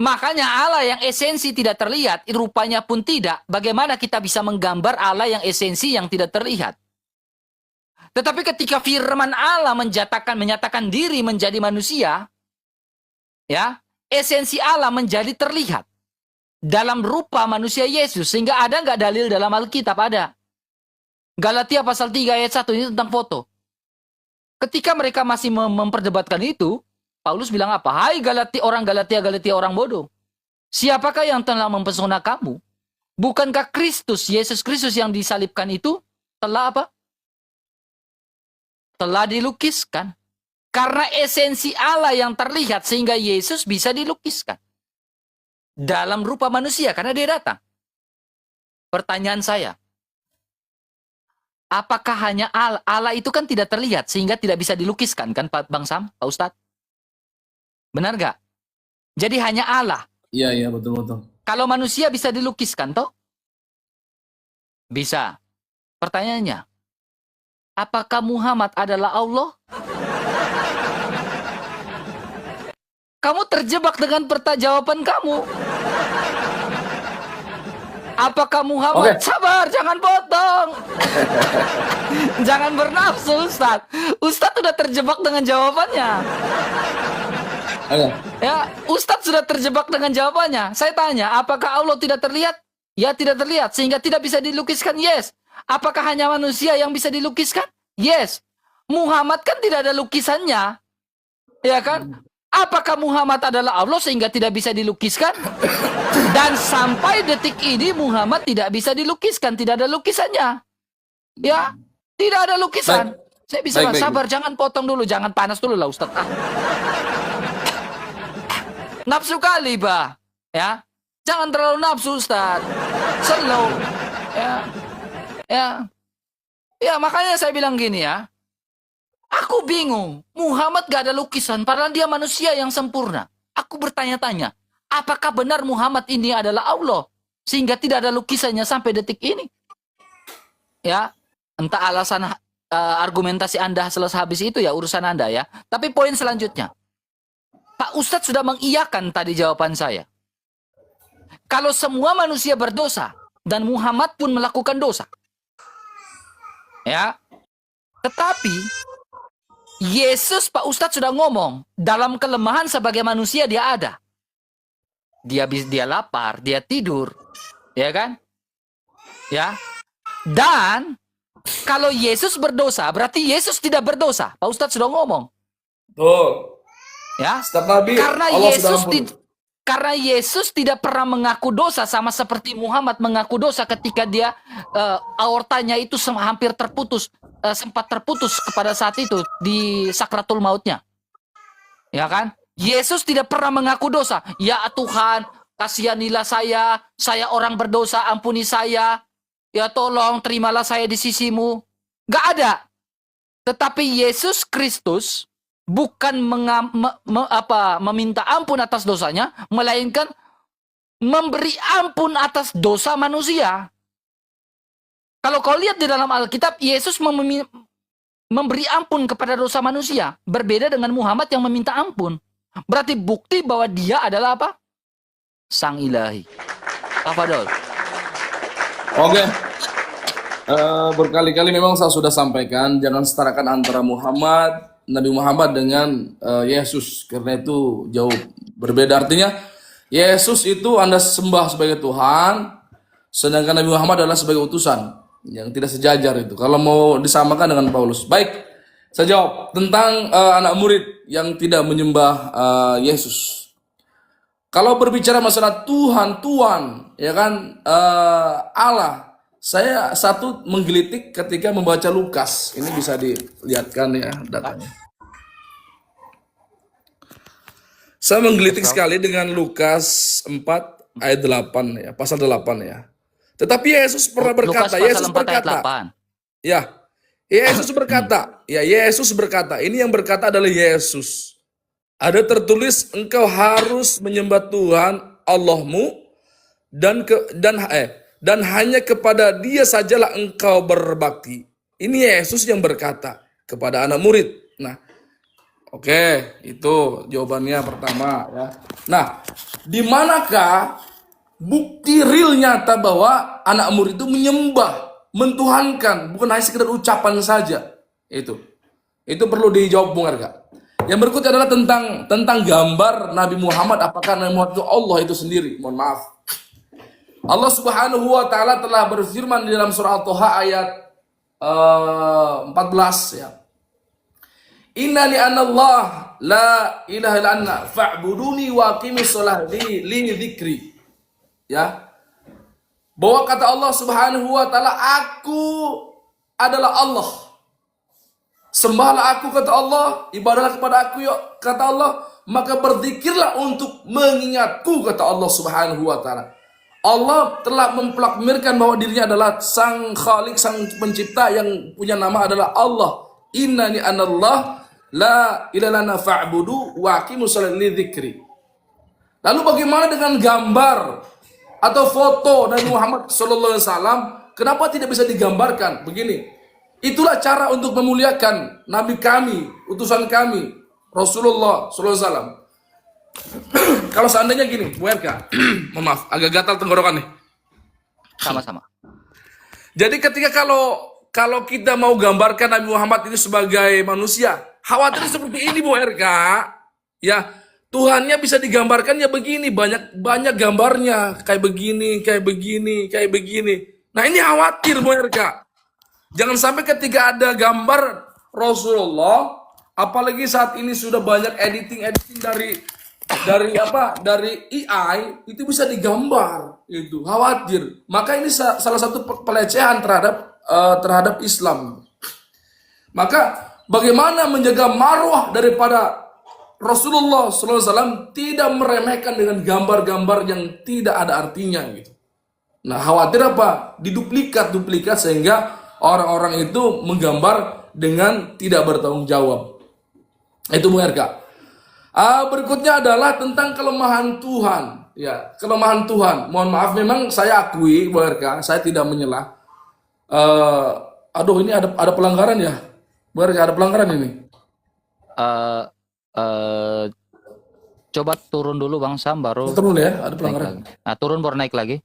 Makanya Allah yang esensi tidak terlihat, rupanya pun tidak. Bagaimana kita bisa menggambar Allah yang esensi yang tidak terlihat? Tetapi ketika firman Allah menyatakan diri menjadi manusia, ya, esensi Allah menjadi terlihat dalam rupa manusia Yesus. Sehingga ada nggak dalil dalam Alkitab? Ada. Galatia pasal 3 ayat 1 ini tentang foto. Ketika mereka masih memperdebatkan itu, Paulus bilang apa? Hai Galatia orang bodoh. Siapakah yang telah mempesona kamu? Bukankah Kristus, Yesus Kristus yang disalibkan itu telah apa? Telah dilukiskan. Karena esensi Allah yang terlihat sehingga Yesus bisa dilukiskan. Dalam rupa manusia karena dia datang. Pertanyaan saya, apakah hanya Allah itu kan tidak terlihat sehingga tidak bisa dilukiskan kan Bang Sam, Pak Ustadz? Benar nggak? Jadi hanya Allah. Iya, betul. Kalau manusia bisa dilukiskan toh? Bisa. Pertanyaannya, apakah Muhammad adalah Allah? Kamu terjebak dengan jawaban kamu. Apakah Muhammad? Sabar, jangan potong. Jangan bernafsu, Ustadz. Ustadz sudah terjebak dengan jawabannya. Ya, Ustadz sudah terjebak dengan jawabannya. Saya tanya, apakah Allah tidak terlihat? Ya, tidak terlihat. Sehingga tidak bisa dilukiskan? Yes. Apakah hanya manusia yang bisa dilukiskan? Yes. Muhammad kan tidak ada lukisannya. Ya kan? Apakah Muhammad adalah Allah sehingga tidak bisa dilukiskan? Dan sampai detik ini Muhammad tidak bisa dilukiskan, tidak ada lukisannya. Ya, tidak ada lukisan. Saya bisa sabar, jangan potong dulu, jangan panas dulu lah Ustaz. Nafsu kali, Bah. Ya. Jangan terlalu nafsu, Ustaz. Slow. Ya. Ya. Ya, makanya saya bilang gini ya. Aku bingung. Muhammad gak ada lukisan, padahal dia manusia yang sempurna. Aku bertanya-tanya, apakah benar Muhammad ini adalah Allah? Sehingga tidak ada lukisannya sampai detik ini. Ya, entah alasan argumentasi Anda selesai habis itu ya, urusan Anda ya. Tapi poin selanjutnya. Pak Ustadz sudah mengiyakan tadi jawaban saya. Kalau semua manusia berdosa, dan Muhammad pun melakukan dosa. Ya. Tetapi, Yesus Pak Ustadz sudah ngomong, dalam kelemahan sebagai manusia dia ada. Dia lapar, dia tidur. Ya kan? Ya. Dan, kalau Yesus berdosa, berarti Yesus tidak berdosa. Pak Ustadz sudah ngomong. Betul. Ya. Setiap nabi Karena Yesus tidak pernah mengaku dosa, sama seperti Muhammad mengaku dosa ketika dia aortanya itu hampir terputus, sempat terputus kepada saat itu di sakratul mautnya. Ya kan? Yesus tidak pernah mengaku dosa. Ya Tuhan, kasihanilah saya orang berdosa, ampuni saya. Ya tolong terimalah saya di sisimu. Gak ada. Tetapi Yesus Kristus bukan meminta ampun atas dosanya, melainkan memberi ampun atas dosa manusia. Kalau kau lihat di dalam Alkitab, Yesus memberi ampun kepada dosa manusia, berbeda dengan Muhammad yang meminta ampun. Berarti bukti bahwa dia adalah apa? Sang Ilahi. Tafadol. Oke. Berkali-kali memang saya sudah sampaikan, jangan setarakan antara Nabi Muhammad dengan Yesus, karena itu jauh berbeda. Artinya Yesus itu Anda sembah sebagai Tuhan, sedangkan Nabi Muhammad adalah sebagai utusan yang tidak sejajar itu. Kalau mau disamakan dengan Paulus. Baik, saya jawab tentang anak murid yang tidak menyembah Yesus. Kalau berbicara masalah Tuhan, ya kan, Allah. Saya satu menggelitik ketika membaca Lukas. Ini bisa dilihatkan ya datanya. Saya menggelitik sekali dengan Lukas 4 ayat 8 ya, pasal 8 ya. Tetapi Yesus pernah berkata, Yesus berkata, ini yang berkata adalah Yesus. Ada tertulis, engkau harus menyembah Tuhan Allahmu dan hanya kepada Dia sajalah engkau berbakti. Ini Yesus yang berkata kepada anak murid. Nah, oke, itu jawabannya pertama ya. Nah, di manakah bukti real nyata bahwa anak murid itu menyembah, mentuhankan, bukan hanya sekedar ucapan saja? Itu perlu dijawab, Bung Arga. Yang berikutnya adalah tentang gambar Nabi Muhammad. Apakah Nabi Muhammad itu Allah itu sendiri? Mohon maaf. Allah Subhanahu wa taala telah berfirman di dalam surah Al-Toha ayat 14 ya. Innani anallah la ilaha illa ana fa'buduni wa aqimis shalah li dzikri. Ya. Bahwa kata Allah Subhanahu wa taala, aku adalah Allah. Sembahlah aku kata Allah, ibadahlah kepada aku ya kata Allah, maka berzikirlah untuk mengingatku kata Allah Subhanahu wa taala. Allah telah memproklamirkan bahwa dirinya adalah sang Khalik, sang pencipta yang punya nama adalah Allah. Innani anallah la ilaha illa ana fa'budu wa aqimus shalah li dzikri. Lalu bagaimana dengan gambar atau foto Nabi Muhammad sallallahu alaihi wasallam? Kenapa tidak bisa digambarkan? Begini. Itulah cara untuk memuliakan nabi kami, utusan kami, Rasulullah sallallahu alaihi wasallam. Kalau seandainya gini, Bu RK, maaf, agak gatal tenggorokan nih. Sama-sama. Jadi ketika kalau kita mau gambarkan Nabi Muhammad ini sebagai manusia, khawatir seperti ini, Bu RK. Ya, Tuhannya bisa digambarkan ya begini, banyak gambarnya, kayak begini, kayak begini, kayak begini. Nah, ini khawatir, Bu RK. Jangan sampai ketika ada gambar Rasulullah, apalagi saat ini sudah banyak editing dari AI itu bisa digambar, itu khawatir. Maka ini salah satu pelecehan terhadap Islam. Maka bagaimana menjaga marwah daripada Rasulullah SAW tidak meremehkan dengan gambar-gambar yang tidak ada artinya gitu. Nah, khawatir apa? Diduplikat-duplikat sehingga orang-orang itu menggambar dengan tidak bertanggung jawab. Itu Bung RK. Berikutnya adalah tentang kelemahan Tuhan. Ya, kelemahan Tuhan. Mohon maaf, memang saya akui Bung RK, saya tidak menyela. Aduh, ini ada pelanggaran ya, Bung RK, ada pelanggaran ini. Eh, eh, coba turun dulu Bang Sam, baru Turun ya, ada naik pelanggaran. lagi. Nah, turun baru naik lagi.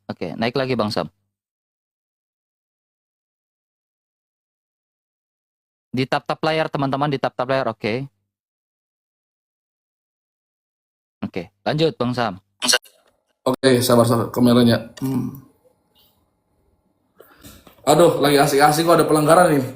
Oke, naik lagi Bang Sam. Di tap-tap layar teman-teman, di tap-tap layar, oke. Oke, lanjut Bang Sam. Oke, sabar kameranya. Aduh, lagi asik-asik kok ada pelanggaran ini.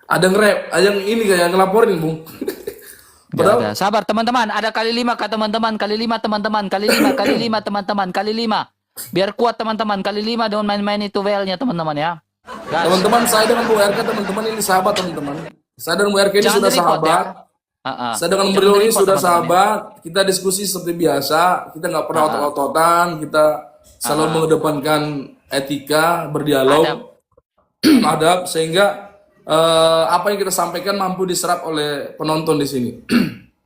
Ada nge-rap, ada yang ini kayak ngelaporin, Bung. Gak Padahal ada. Sabar teman-teman, ada kali 5 kak teman-teman, kali 5 teman-teman, kali 5, kali 5 teman-teman, kali 5. Biar kuat teman-teman, kali 5 don't main-main itu WL-nya teman-teman ya. Gas. teman-teman, saya dengan Bung RK, teman-teman ini sahabat, teman-teman. Saya dan Bung RK ini Jangan sudah di-report, sahabat. Saya dengan Jangan beliau ini di-report, sudah teman-teman, ya. sahabat. Kita diskusi seperti biasa. Kita nggak pernah otot-ototan. Kita selalu mengedepankan etika, berdialog, Adab. adab, sehingga apa yang kita sampaikan mampu diserap oleh penonton di sini.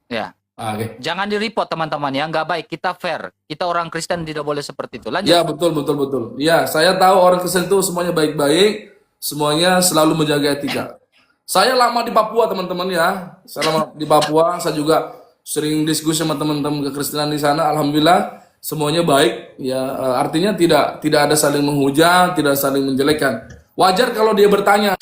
Ya. Oke. Jangan di-report teman-teman ya, nggak baik. Kita fair. Kita orang Kristen tidak boleh seperti itu. Lanjut. Ya, betul, betul, betul. Ya, saya tahu orang Kristen itu semuanya baik-baik, semuanya selalu menjaga etika. Saya lama di Papua, teman-teman ya. Saya lama di Papua, saya juga sering diskusi sama teman-teman kekristenan di sana. Alhamdulillah, semuanya baik. Ya, artinya tidak ada saling menghujat, tidak saling menjelekkan. Wajar kalau dia bertanya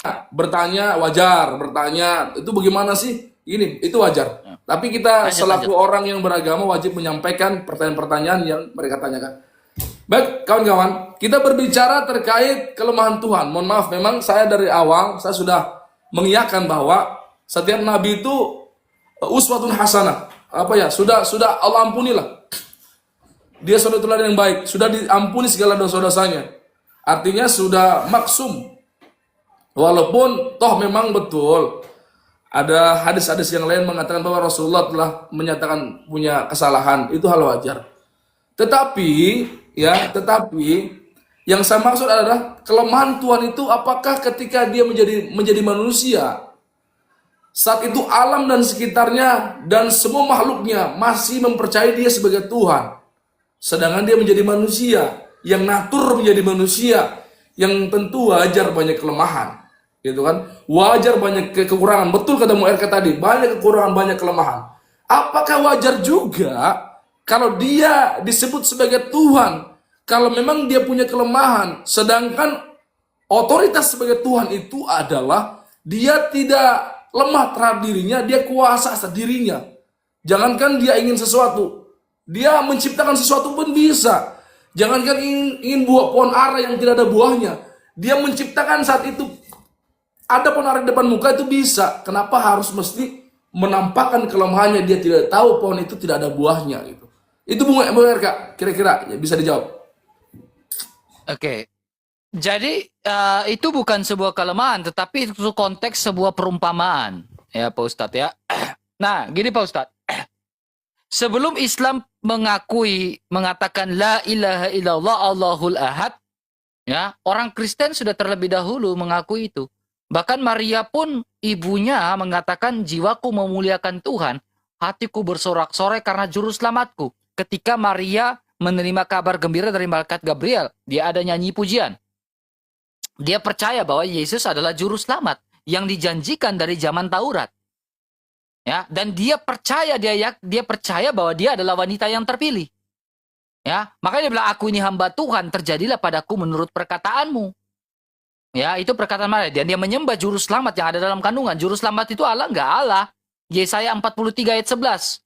wajar, bertanya itu bagaimana sih? Ini itu wajar. Tapi kita selaku orang yang beragama wajib menyampaikan pertanyaan-pertanyaan yang mereka tanyakan. Baik, kawan-kawan, kita berbicara terkait kelemahan Tuhan. Mohon maaf, memang saya dari awal saya sudah mengiyakan bahwa setiap nabi itu uswatun hasanah. Apa ya? Sudah Allah ampunilah. Dia sudah teladan yang baik, sudah diampuni segala dosa-dosanya. Artinya sudah maksum. Walaupun toh memang betul ada hadis-hadis yang lain mengatakan bahwa Rasulullah telah menyatakan punya kesalahan, itu hal wajar. Tetapi yang saya maksud adalah kelemahan Tuhan itu apakah ketika dia menjadi manusia, saat itu alam dan sekitarnya dan semua makhluknya masih mempercayai dia sebagai Tuhan. Sedangkan dia menjadi manusia, yang natur menjadi manusia, yang tentu wajar banyak kelemahan. Gitu kan, wajar banyak kekurangan. Betul kata Mu RK tadi, banyak kekurangan, banyak kelemahan. Apakah wajar juga kalau dia disebut sebagai Tuhan, kalau memang dia punya kelemahan, sedangkan otoritas sebagai Tuhan itu adalah dia tidak lemah terhadap dirinya, dia kuasa atas dirinya. Jangankan dia ingin sesuatu, dia menciptakan sesuatu pun bisa. Jangankan ingin buah pohon ara yang tidak ada buahnya, dia menciptakan saat itu ada pohon ara di depan muka itu bisa. Kenapa harus mesti menampakkan kelemahannya? Dia tidak tahu pohon itu tidak ada buahnya gitu. Itu Bung RK, kira-kira ya, bisa dijawab. Oke. Jadi itu bukan sebuah kelemahan, tetapi itu konteks sebuah perumpamaan. Ya Pak Ustadz ya. Nah, gini Pak Ustadz. Sebelum Islam mengatakan la ilaha illallah Allahul ahad, ya, orang Kristen sudah terlebih dahulu mengakui itu. Bahkan Maria pun ibunya mengatakan jiwaku memuliakan Tuhan, hatiku bersorak-sorai karena juru selamatku. Ketika Maria menerima kabar gembira dari malaikat Gabriel, dia ada nyanyi pujian. Dia percaya bahwa Yesus adalah juru selamat yang dijanjikan dari zaman Taurat. Ya, dan dia percaya bahwa dia adalah wanita yang terpilih. Ya, makanya dia bilang, aku ini hamba Tuhan, terjadilah padaku menurut perkataanmu. Ya, itu perkataan Maria. Dan dia menyembah juru selamat yang ada dalam kandungan. Juru selamat itu Allah, enggak Allah. Yesaya 43 ayat 11.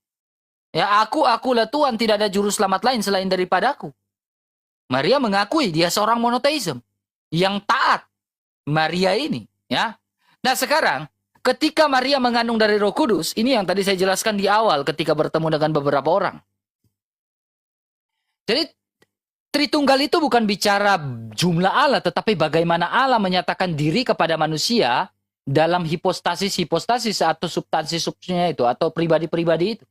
Ya, akulah Tuhan, tidak ada juru selamat lain selain daripadaku. Maria mengakui dia seorang monoteisme yang taat. Maria ini, ya. Nah, sekarang ketika Maria mengandung dari Roh Kudus, ini yang tadi saya jelaskan di awal ketika bertemu dengan beberapa orang. Jadi Tritunggal itu bukan bicara jumlah Allah, tetapi bagaimana Allah menyatakan diri kepada manusia dalam hipostasis atau substansi-substansinya itu, atau pribadi-pribadi itu.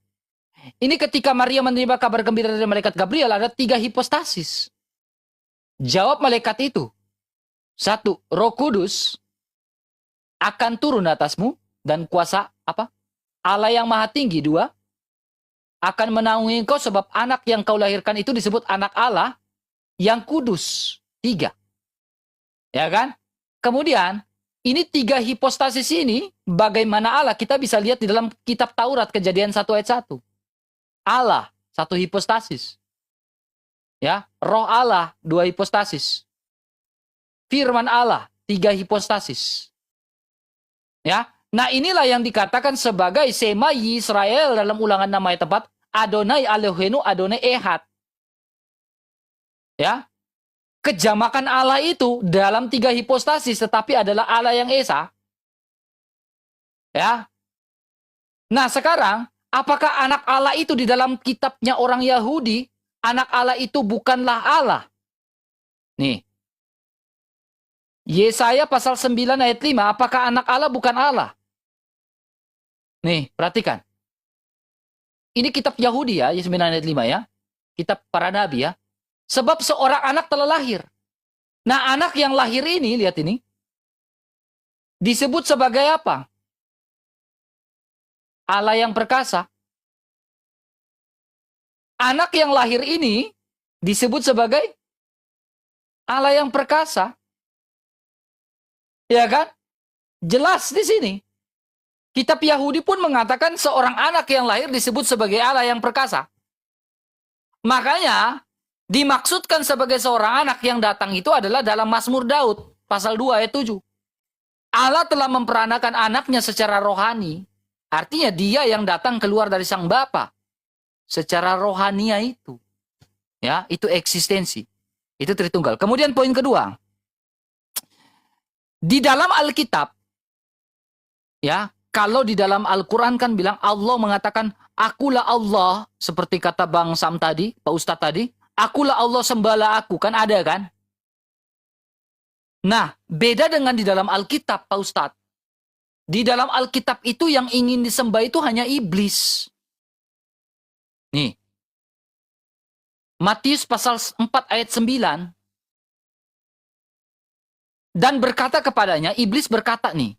Ini ketika Maria menerima kabar gembira dari malaikat Gabriel, ada 3 hipostasis. Jawab malaikat itu. 1, Roh Kudus akan turun atasmu dan kuasa apa? Allah yang Maha Tinggi. 2, akan menaungi engkau sebab anak yang kau lahirkan itu disebut anak Allah yang kudus. 3. Ya kan? Kemudian, ini 3 hipostasis ini, bagaimana Allah, kita bisa lihat di dalam kitab Taurat, Kejadian 1 ayat 1. Allah, 1 hipostasis. Ya, Roh Allah, 2 hipostasis. Firman Allah, 3 hipostasis. Ya, nah inilah yang dikatakan sebagai Sema Yisrael dalam Ulangan nama tepat, Adonai Eloheinu Adonai Ehad. Ya, kejamakan Allah itu dalam 3 hipostasis, tetapi adalah Allah yang Esa. Ya. Nah sekarang, apakah anak Allah itu di dalam kitabnya orang Yahudi, anak Allah itu bukanlah Allah? Nih, Yesaya pasal 9 ayat 5, apakah anak Allah bukan Allah? Nih, perhatikan. Ini kitab Yahudi ya, 9 ayat 5 ya. Kitab para nabi ya. Sebab seorang anak telah lahir. Nah, anak yang lahir ini, lihat ini, disebut sebagai apa? Allah yang perkasa. Anak yang lahir ini disebut sebagai Allah yang perkasa. Ya kan? Jelas di sini. Kitab Yahudi pun mengatakan seorang anak yang lahir disebut sebagai Allah yang perkasa. Makanya, dimaksudkan sebagai seorang anak yang datang itu adalah dalam Mazmur Daud, pasal 2 ayat 7. Allah telah memperanakan anaknya secara rohani. Artinya dia yang datang keluar dari sang Bapa. Secara rohania itu. Ya, itu eksistensi. Itu Tritunggal. Kemudian poin kedua. Di dalam Alkitab, ya, kalau di dalam Al-Quran kan bilang Allah mengatakan, akulah Allah, seperti kata Bang Sam tadi, Pak Ustadz tadi, akulah Allah sembahlah aku, kan ada kan? Nah, beda dengan di dalam Alkitab, Pak Ustadz. Di dalam Alkitab itu yang ingin disembah itu hanya iblis. Nih, Matius pasal 4 ayat 9, dan berkata kepadanya, iblis berkata nih,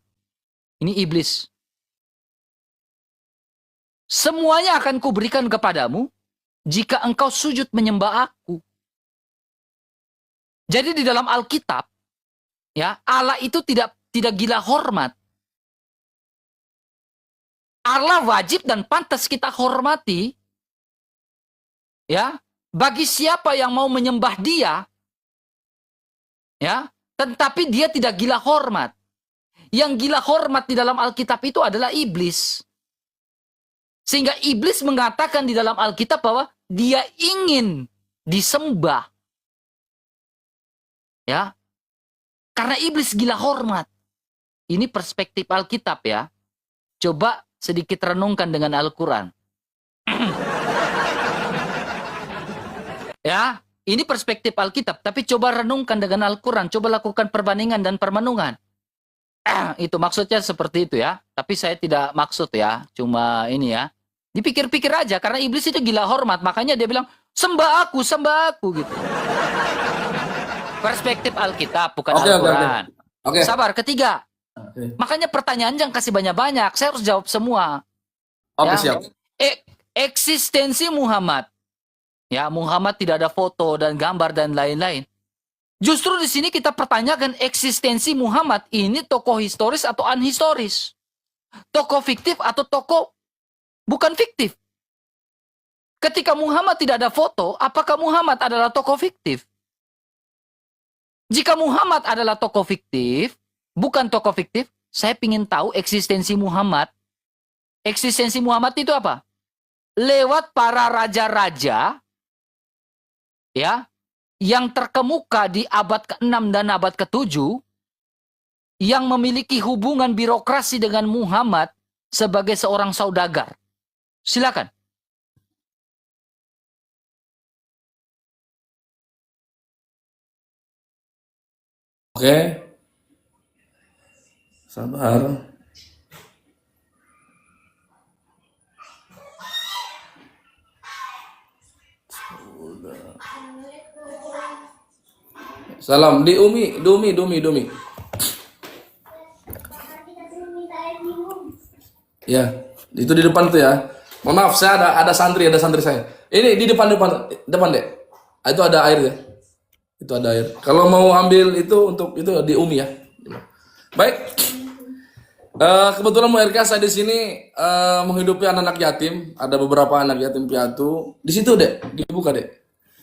ini iblis, semuanya akan kuberikan kepadamu jika engkau sujud menyembah aku. Jadi di dalam Alkitab, ya, Allah itu tidak gila hormat. Allah wajib dan pantas kita hormati, ya, bagi siapa yang mau menyembah dia, ya, tetapi dia tidak gila hormat. Yang gila hormat di dalam Alkitab itu adalah iblis. Sehingga iblis mengatakan di dalam Alkitab bahwa dia ingin disembah. Ya. Karena iblis gila hormat. Ini perspektif Alkitab ya. Coba sedikit renungkan dengan Al-Quran. Ya, ini perspektif Alkitab. Tapi coba renungkan dengan Al-Quran. Coba lakukan perbandingan dan permenungan. Itu maksudnya seperti itu ya. Tapi saya tidak maksud ya. Cuma ini ya. Dipikir-pikir aja. Karena iblis itu gila hormat. Makanya dia bilang, sembah aku gitu. Perspektif Alkitab, bukan Al-Quran. Oke. Sabar, ketiga. Oke. Makanya pertanyaan jangan kasih banyak-banyak. Saya harus jawab semua. Oke, Ya. siap. Eksistensi Muhammad. Ya, Muhammad tidak ada foto dan gambar dan lain-lain. Justru di sini kita pertanyakan eksistensi Muhammad ini tokoh historis atau unhistoris. Tokoh fiktif atau tokoh bukan fiktif. Ketika Muhammad tidak ada foto, apakah Muhammad adalah tokoh fiktif? Jika Muhammad adalah tokoh fiktif, bukan tokoh fiktif, saya ingin tahu eksistensi Muhammad. Eksistensi Muhammad itu apa? Lewat para raja-raja, ya, yang terkemuka di abad ke-6 dan abad ke-7, yang memiliki hubungan birokrasi dengan Muhammad sebagai seorang saudagar. Silakan. Oke. Sabar. Salam di Umi. Ya, itu di depan tuh ya. Mohon maaf, saya ada santri saya. Ini di depan dek. Itu ada air ya. Itu ada air. Kalau mau ambil itu untuk itu di Umi ya. Baik. Kebetulan Bu RK saya di sini menghidupi anak-anak yatim. Ada beberapa anak yatim piatu. Di situ dek, dibuka dek.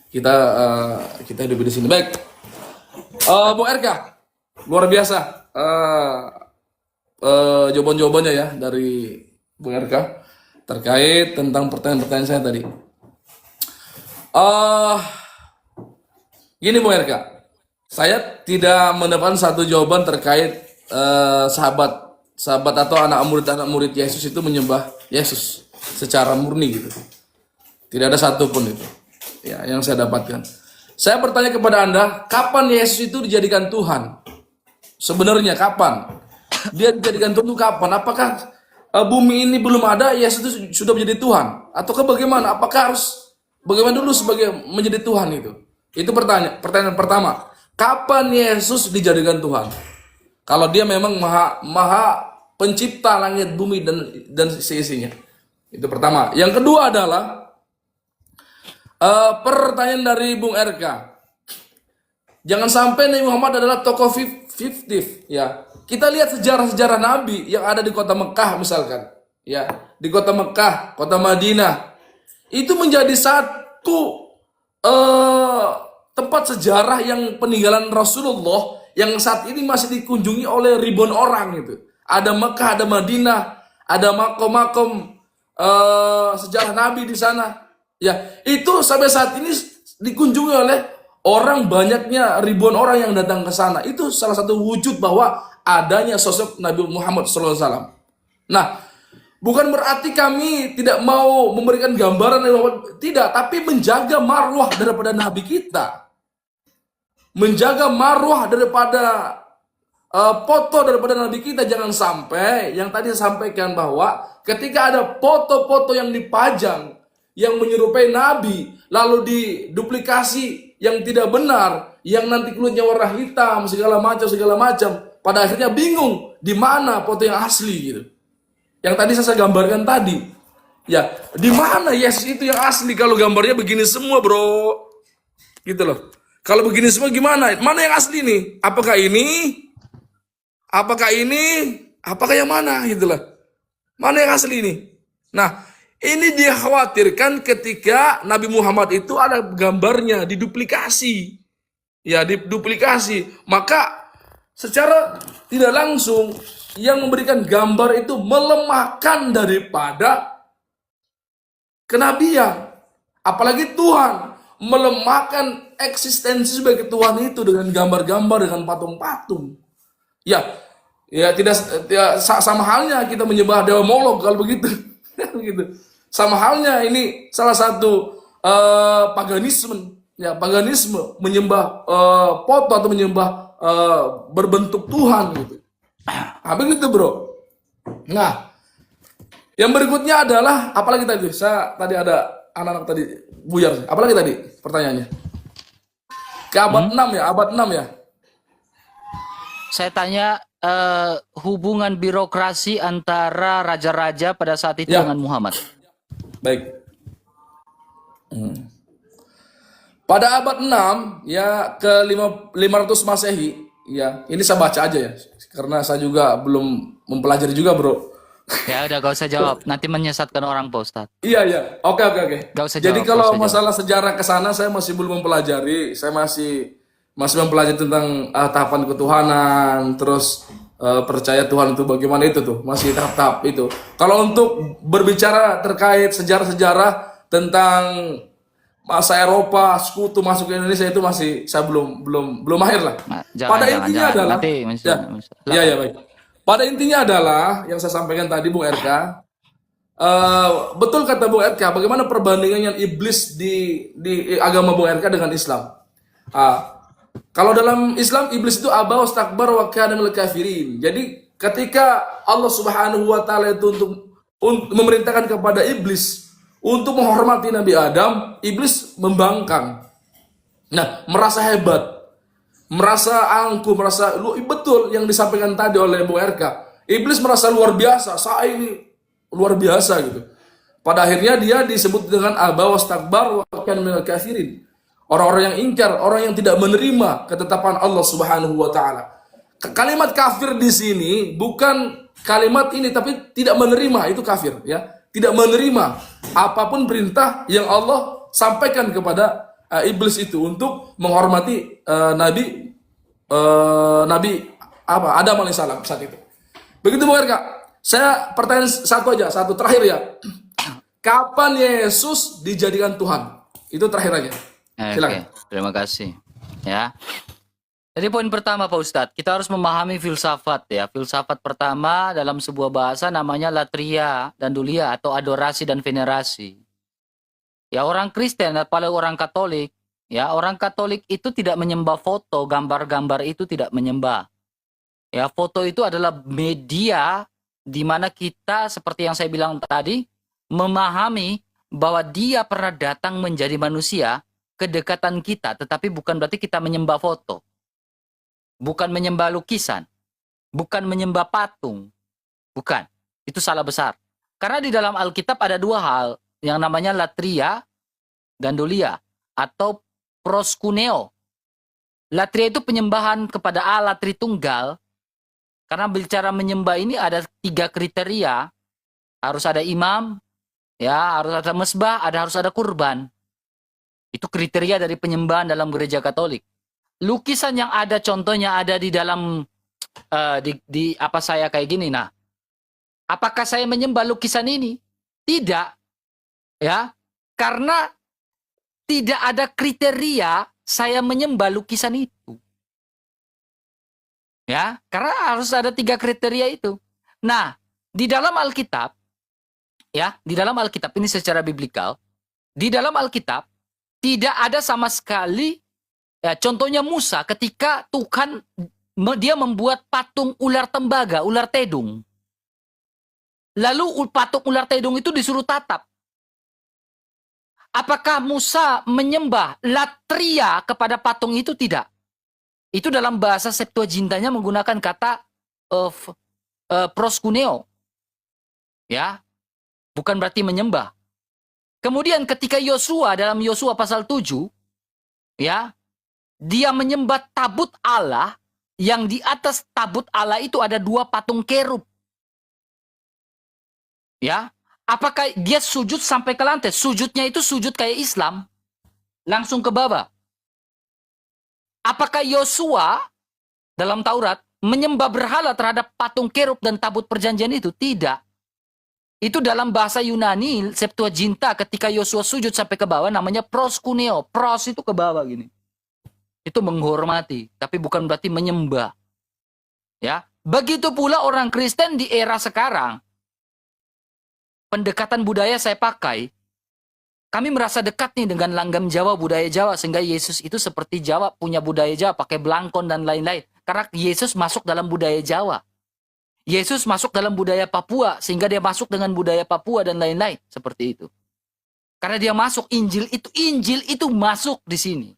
Kita hidup di sini. Baik. Bu RK, luar biasa. Jawaban-jawabannya ya dari Bu RK terkait tentang pertanyaan-pertanyaan saya tadi. Gini Bu RK, saya tidak mendapatkan satu jawaban terkait sahabat atau anak murid Yesus itu menyembah Yesus secara murni gitu. Tidak ada satupun itu ya yang saya dapatkan. Saya bertanya kepada Anda, kapan Yesus itu dijadikan Tuhan? Sebenarnya kapan? Dia dijadikan Tuhan itu kapan? Apakah bumi ini belum ada, Yesus itu sudah menjadi Tuhan? Ataukah bagaimana? Apakah harus bagaimana dulu sebagai menjadi Tuhan itu? Itu pertanyaan pertama. Kapan Yesus dijadikan Tuhan? Kalau dia memang maha pencipta langit, bumi, dan seisinya. Itu pertama. Yang kedua adalah pertanyaan dari Bung RK. Jangan sampai Nabi Muhammad adalah tokoh fiktif ya. Kita lihat sejarah-sejarah Nabi yang ada di kota Mekah misalkan, ya, di kota Mekah, kota Madinah. Itu menjadi satu tempat sejarah yang peninggalan Rasulullah yang saat ini masih dikunjungi oleh ribuan orang gitu. Ada Mekah, ada Madinah, ada makom-makom sejarah Nabi di sana. Ya, itu sampai saat ini dikunjungi oleh orang, banyaknya ribuan orang yang datang ke sana. Itu salah satu wujud bahwa adanya sosok Nabi Muhammad SAW. Nah, bukan berarti kami tidak mau memberikan gambaran Nabi Muhammad, tidak, tapi menjaga marwah daripada Nabi kita. Menjaga marwah daripada foto daripada Nabi kita. Jangan sampai yang tadi saya sampaikan bahwa ketika ada foto-foto yang dipajang yang menyerupai Nabi, lalu diduplikasi yang tidak benar, yang nanti kulitnya warna hitam, segala macam, pada akhirnya bingung di mana foto yang asli gitu. Yang tadi saya gambarkan tadi, ya, di mana Yesus itu yang asli kalau gambarnya begini semua, bro, gitu loh. Kalau begini semua gimana? Mana yang asli nih? Apakah ini? Apakah ini? Apakah yang mana? Gitu loh. Mana yang asli ini? Nah, ini dikhawatirkan ketika Nabi Muhammad itu ada gambarnya diduplikasi. Ya, diduplikasi. Maka secara tidak langsung yang memberikan gambar itu melemahkan daripada kenabian. Apalagi Tuhan melemahkan eksistensi sebagai Tuhan itu dengan gambar-gambar, dengan patung-patung. Ya, tidak sama halnya kita menyembah dewa Molok kalau begitu. Begitu. Sama halnya ini salah satu paganisme, ya, paganisme menyembah foto atau menyembah berbentuk Tuhan gitu. Nah, begitu bro. Nah, yang berikutnya adalah apalagi tadi? Tadi ada anak-anak tadi buyar. Apalagi tadi pertanyaannya? Ke abad 6 ya, abad 6 ya. Saya tanya hubungan birokrasi antara raja-raja pada saat itu Ya. dengan Muhammad. Baik. Pada abad 6 ya ke 500 Masehi ya, ini saya baca aja ya karena saya juga belum mempelajari juga, Bro. Ya udah gak usah jawab, nanti menyesatkan orang Pak Ustadz. Iya. Oke. Gak usah Jadi jawab, kalau gak usah masalah sejarah ke sana saya masih belum mempelajari. Saya masih mempelajari tentang tahapan ketuhanan, terus percaya Tuhan itu bagaimana itu tuh, masih tahap-tahap itu. Kalau untuk berbicara terkait sejarah-sejarah tentang masa Eropa, sekutu masuk ke Indonesia itu masih saya belum mahir lah. Nah, Pada intinya adalah nanti ya baik. Pada intinya adalah yang saya sampaikan tadi Bung RK, betul kata Bung RK, bagaimana perbandingan iblis di agama Bung RK dengan Islam. Kalau dalam Islam iblis itu aba wastakbar wa kana minal kafirin. Jadi ketika Allah Subhanahu wa taala itu untuk memerintahkan kepada iblis untuk menghormati Nabi Adam, iblis membangkang. Nah, merasa hebat, merasa angkuh, betul yang disampaikan tadi oleh Bung RK. Iblis merasa luar biasa, saya ini luar biasa gitu. Pada akhirnya dia disebut dengan aba wastakbar wa kana minal kafirin. Orang-orang yang ingkar, orang yang tidak menerima ketetapan Allah Subhanahu wa taala. Kalimat kafir di sini bukan kalimat ini, tapi tidak menerima, itu kafir ya. Tidak menerima apapun perintah yang Allah sampaikan kepada iblis itu untuk menghormati Nabi Adam alaihissalam saat itu. Begitu Bung RK. Saya pertanyaan satu terakhir ya. Kapan Yesus dijadikan Tuhan? Itu terakhir aja. Silakan. Oke, terima kasih. Ya. Jadi poin pertama Pak Ustadz, kita harus memahami filsafat ya. Filsafat pertama dalam sebuah bahasa namanya latria dan dulia atau adorasi dan venerasi. Ya orang Kristen apalagi orang Katolik, ya orang Katolik itu tidak menyembah foto, gambar-gambar itu tidak menyembah. Ya foto itu adalah media di mana kita seperti yang saya bilang tadi memahami bahwa dia pernah datang menjadi manusia, kedekatan kita, tetapi bukan berarti kita menyembah foto. Bukan menyembah lukisan, bukan menyembah patung, bukan. Itu salah besar. Karena di dalam Alkitab ada dua hal, yang namanya latria dan dulia, atau proskuneo. Latria itu penyembahan kepada Allah Tritunggal, karena bicara menyembah ini ada 3 kriteria, harus ada imam, ya harus ada mesbah, harus ada kurban. Itu kriteria dari penyembahan dalam gereja Katolik. Lukisan yang ada contohnya ada di dalam di apa saya kayak gini. Nah, apakah saya menyembah lukisan ini? Tidak. Ya. Karena tidak ada kriteria saya menyembah lukisan itu. Ya, karena harus ada 3 kriteria itu. Nah, di dalam Alkitab ya, di dalam Alkitab ini secara biblikal, di dalam Alkitab tidak ada sama sekali. Ya, contohnya Musa ketika Tuhan dia membuat patung ular tembaga, ular tedung. Lalu patung ular tedung itu disuruh tatap. Apakah Musa menyembah latria kepada patung itu? Tidak. Itu dalam bahasa Septuagintanya menggunakan kata proskuneo. Ya, bukan berarti menyembah. Kemudian ketika Yosua dalam Yosua pasal 7, ya, dia menyembah tabut Allah, yang di atas tabut Allah itu ada 2 patung kerub. Ya, apakah dia sujud sampai ke lantai? Sujudnya itu sujud kayak Islam, langsung ke bawah. Apakah Yosua dalam Taurat menyembah berhala terhadap patung kerub dan tabut perjanjian itu? Tidak. Itu dalam bahasa Yunani, Septuaginta, ketika Yosua sujud sampai ke bawah namanya proskuneo. Pros itu ke bawah gini. Itu menghormati, tapi bukan berarti menyembah. Ya, begitu pula orang Kristen di era sekarang. Pendekatan budaya saya pakai. Kami merasa dekat nih dengan langgam Jawa, budaya Jawa, sehingga Yesus itu seperti Jawa, punya budaya Jawa, pakai belangkon dan lain-lain. Karena Yesus masuk dalam budaya Jawa. Yesus masuk dalam budaya Papua, sehingga dia masuk dengan budaya Papua dan lain-lain, seperti itu. Karena dia masuk Injil itu masuk di sini.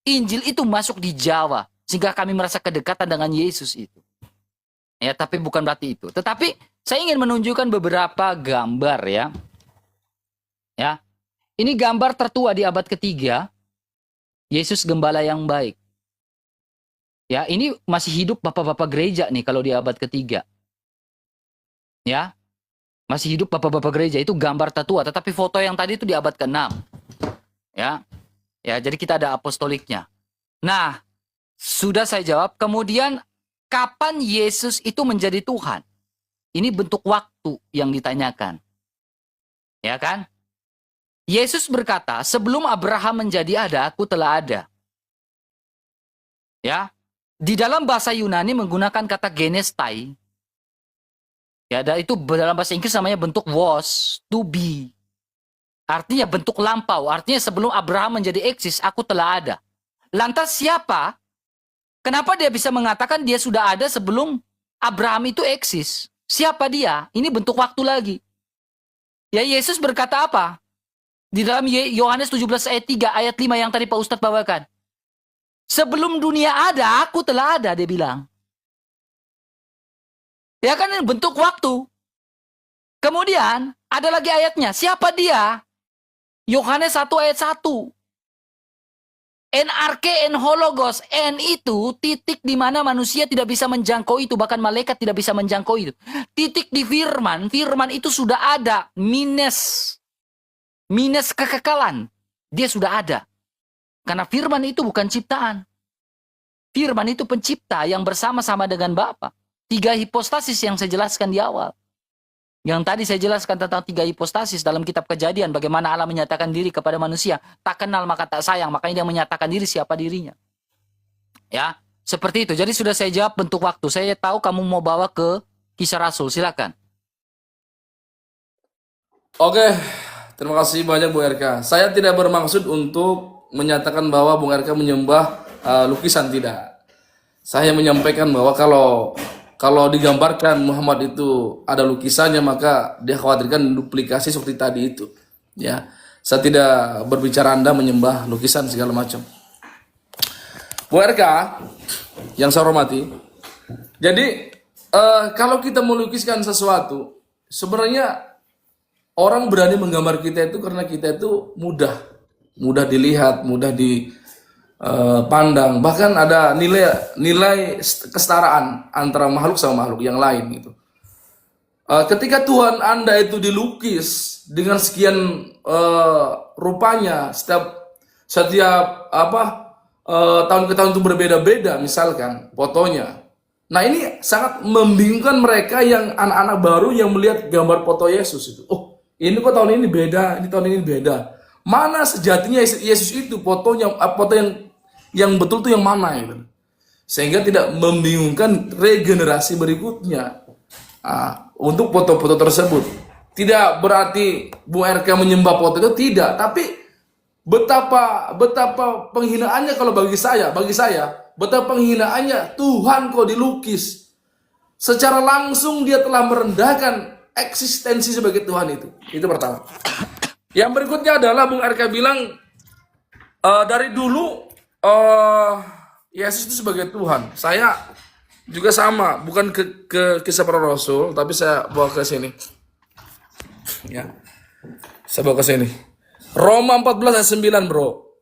Injil itu masuk di Jawa, sehingga kami merasa kedekatan dengan Yesus itu. Ya, tapi bukan berarti itu. Tetapi saya ingin menunjukkan beberapa gambar ya. Ya. Ini gambar tertua di abad ketiga. Yesus gembala yang baik. Ya, ini masih hidup bapak-bapak gereja nih kalau di abad ketiga. Ya. Masih hidup bapak-bapak gereja, itu gambar tertua, tetapi foto yang tadi itu di abad ke-6. Ya. Ya, jadi kita ada apostoliknya. Nah, sudah saya jawab. Kemudian, kapan Yesus itu menjadi Tuhan? Ini bentuk waktu yang ditanyakan. Ya kan? Yesus berkata, sebelum Abraham menjadi ada, aku telah ada. Ya. Di dalam bahasa Yunani menggunakan kata genestai. Ya, dan itu dalam bahasa Inggris namanya bentuk was, to be. Artinya bentuk lampau. Artinya sebelum Abraham menjadi eksis, aku telah ada. Lantas siapa? Kenapa dia bisa mengatakan dia sudah ada sebelum Abraham itu eksis. Siapa dia? Ini bentuk waktu lagi. Ya, Yesus berkata apa? Di dalam Yohanes 17 ayat 3, ayat 5 yang tadi Pak Ustadz bawakan. Sebelum dunia ada, aku telah ada, dia bilang. Ya kan, ini bentuk waktu. Kemudian, ada lagi ayatnya. Siapa dia? Yohanes 1 ayat 1. NRK, en hologos. En itu titik di mana manusia tidak bisa menjangkau itu. Bahkan malaikat tidak bisa menjangkau itu. Titik di firman. Firman itu sudah ada. Minus kekekalan. Dia sudah ada. Karena firman itu bukan ciptaan. Firman itu pencipta yang bersama-sama dengan Bapa. 3 hipostasis yang saya jelaskan di awal. Yang tadi saya jelaskan tentang 3 hipostasis dalam kitab Kejadian. Bagaimana Allah menyatakan diri kepada manusia. Tak kenal maka tak sayang. Makanya dia menyatakan diri siapa dirinya. Ya, seperti itu. Jadi sudah saya jawab bentuk waktu. Saya tahu kamu mau bawa ke Kisah Rasul. Silakan. Oke, terima kasih banyak Bu RK. Saya tidak bermaksud untuk menyatakan bahwa Bung RK menyembah lukisan, tidak. Saya menyampaikan bahwa kalau digambarkan Muhammad itu ada lukisannya, maka dia khawatirkan duplikasi seperti tadi itu. Ya, saya tidak berbicara Anda menyembah lukisan segala macam. Bu RK, yang saya hormati, jadi kalau kita melukiskan sesuatu, sebenarnya orang berani menggambar kita itu karena kita itu mudah dilihat, mudah dipandang. Bahkan ada nilai kesetaraan antara makhluk sama makhluk yang lain gitu. Ketika Tuhan Anda itu dilukis dengan sekian rupanya, setiap tahun ke tahun itu berbeda-beda, misalkan fotonya. Nah, ini sangat membingungkan mereka yang anak-anak baru yang melihat gambar foto Yesus itu. Oh, ini kok tahun ini beda, ini tahun ini beda. Mana sejatinya Yesus itu, fotonya, foto yang betul itu yang mana gitu. Sehingga tidak membingungkan regenerasi berikutnya untuk foto-foto tersebut. Tidak berarti Bung RK menyembah foto itu, tidak, tapi betapa penghinaannya kalau bagi saya betapa penghinaannya Tuhan kok dilukis. Secara langsung dia telah merendahkan eksistensi sebagai Tuhan itu. Itu pertama. Yang berikutnya adalah Bung RK bilang dari dulu Yesus itu sebagai Tuhan. Saya juga sama, bukan ke Kisah Para Rasul, tapi saya bawa ke sini. Ya. Saya bawa ke sini. Roma 14 ayat 9, Bro.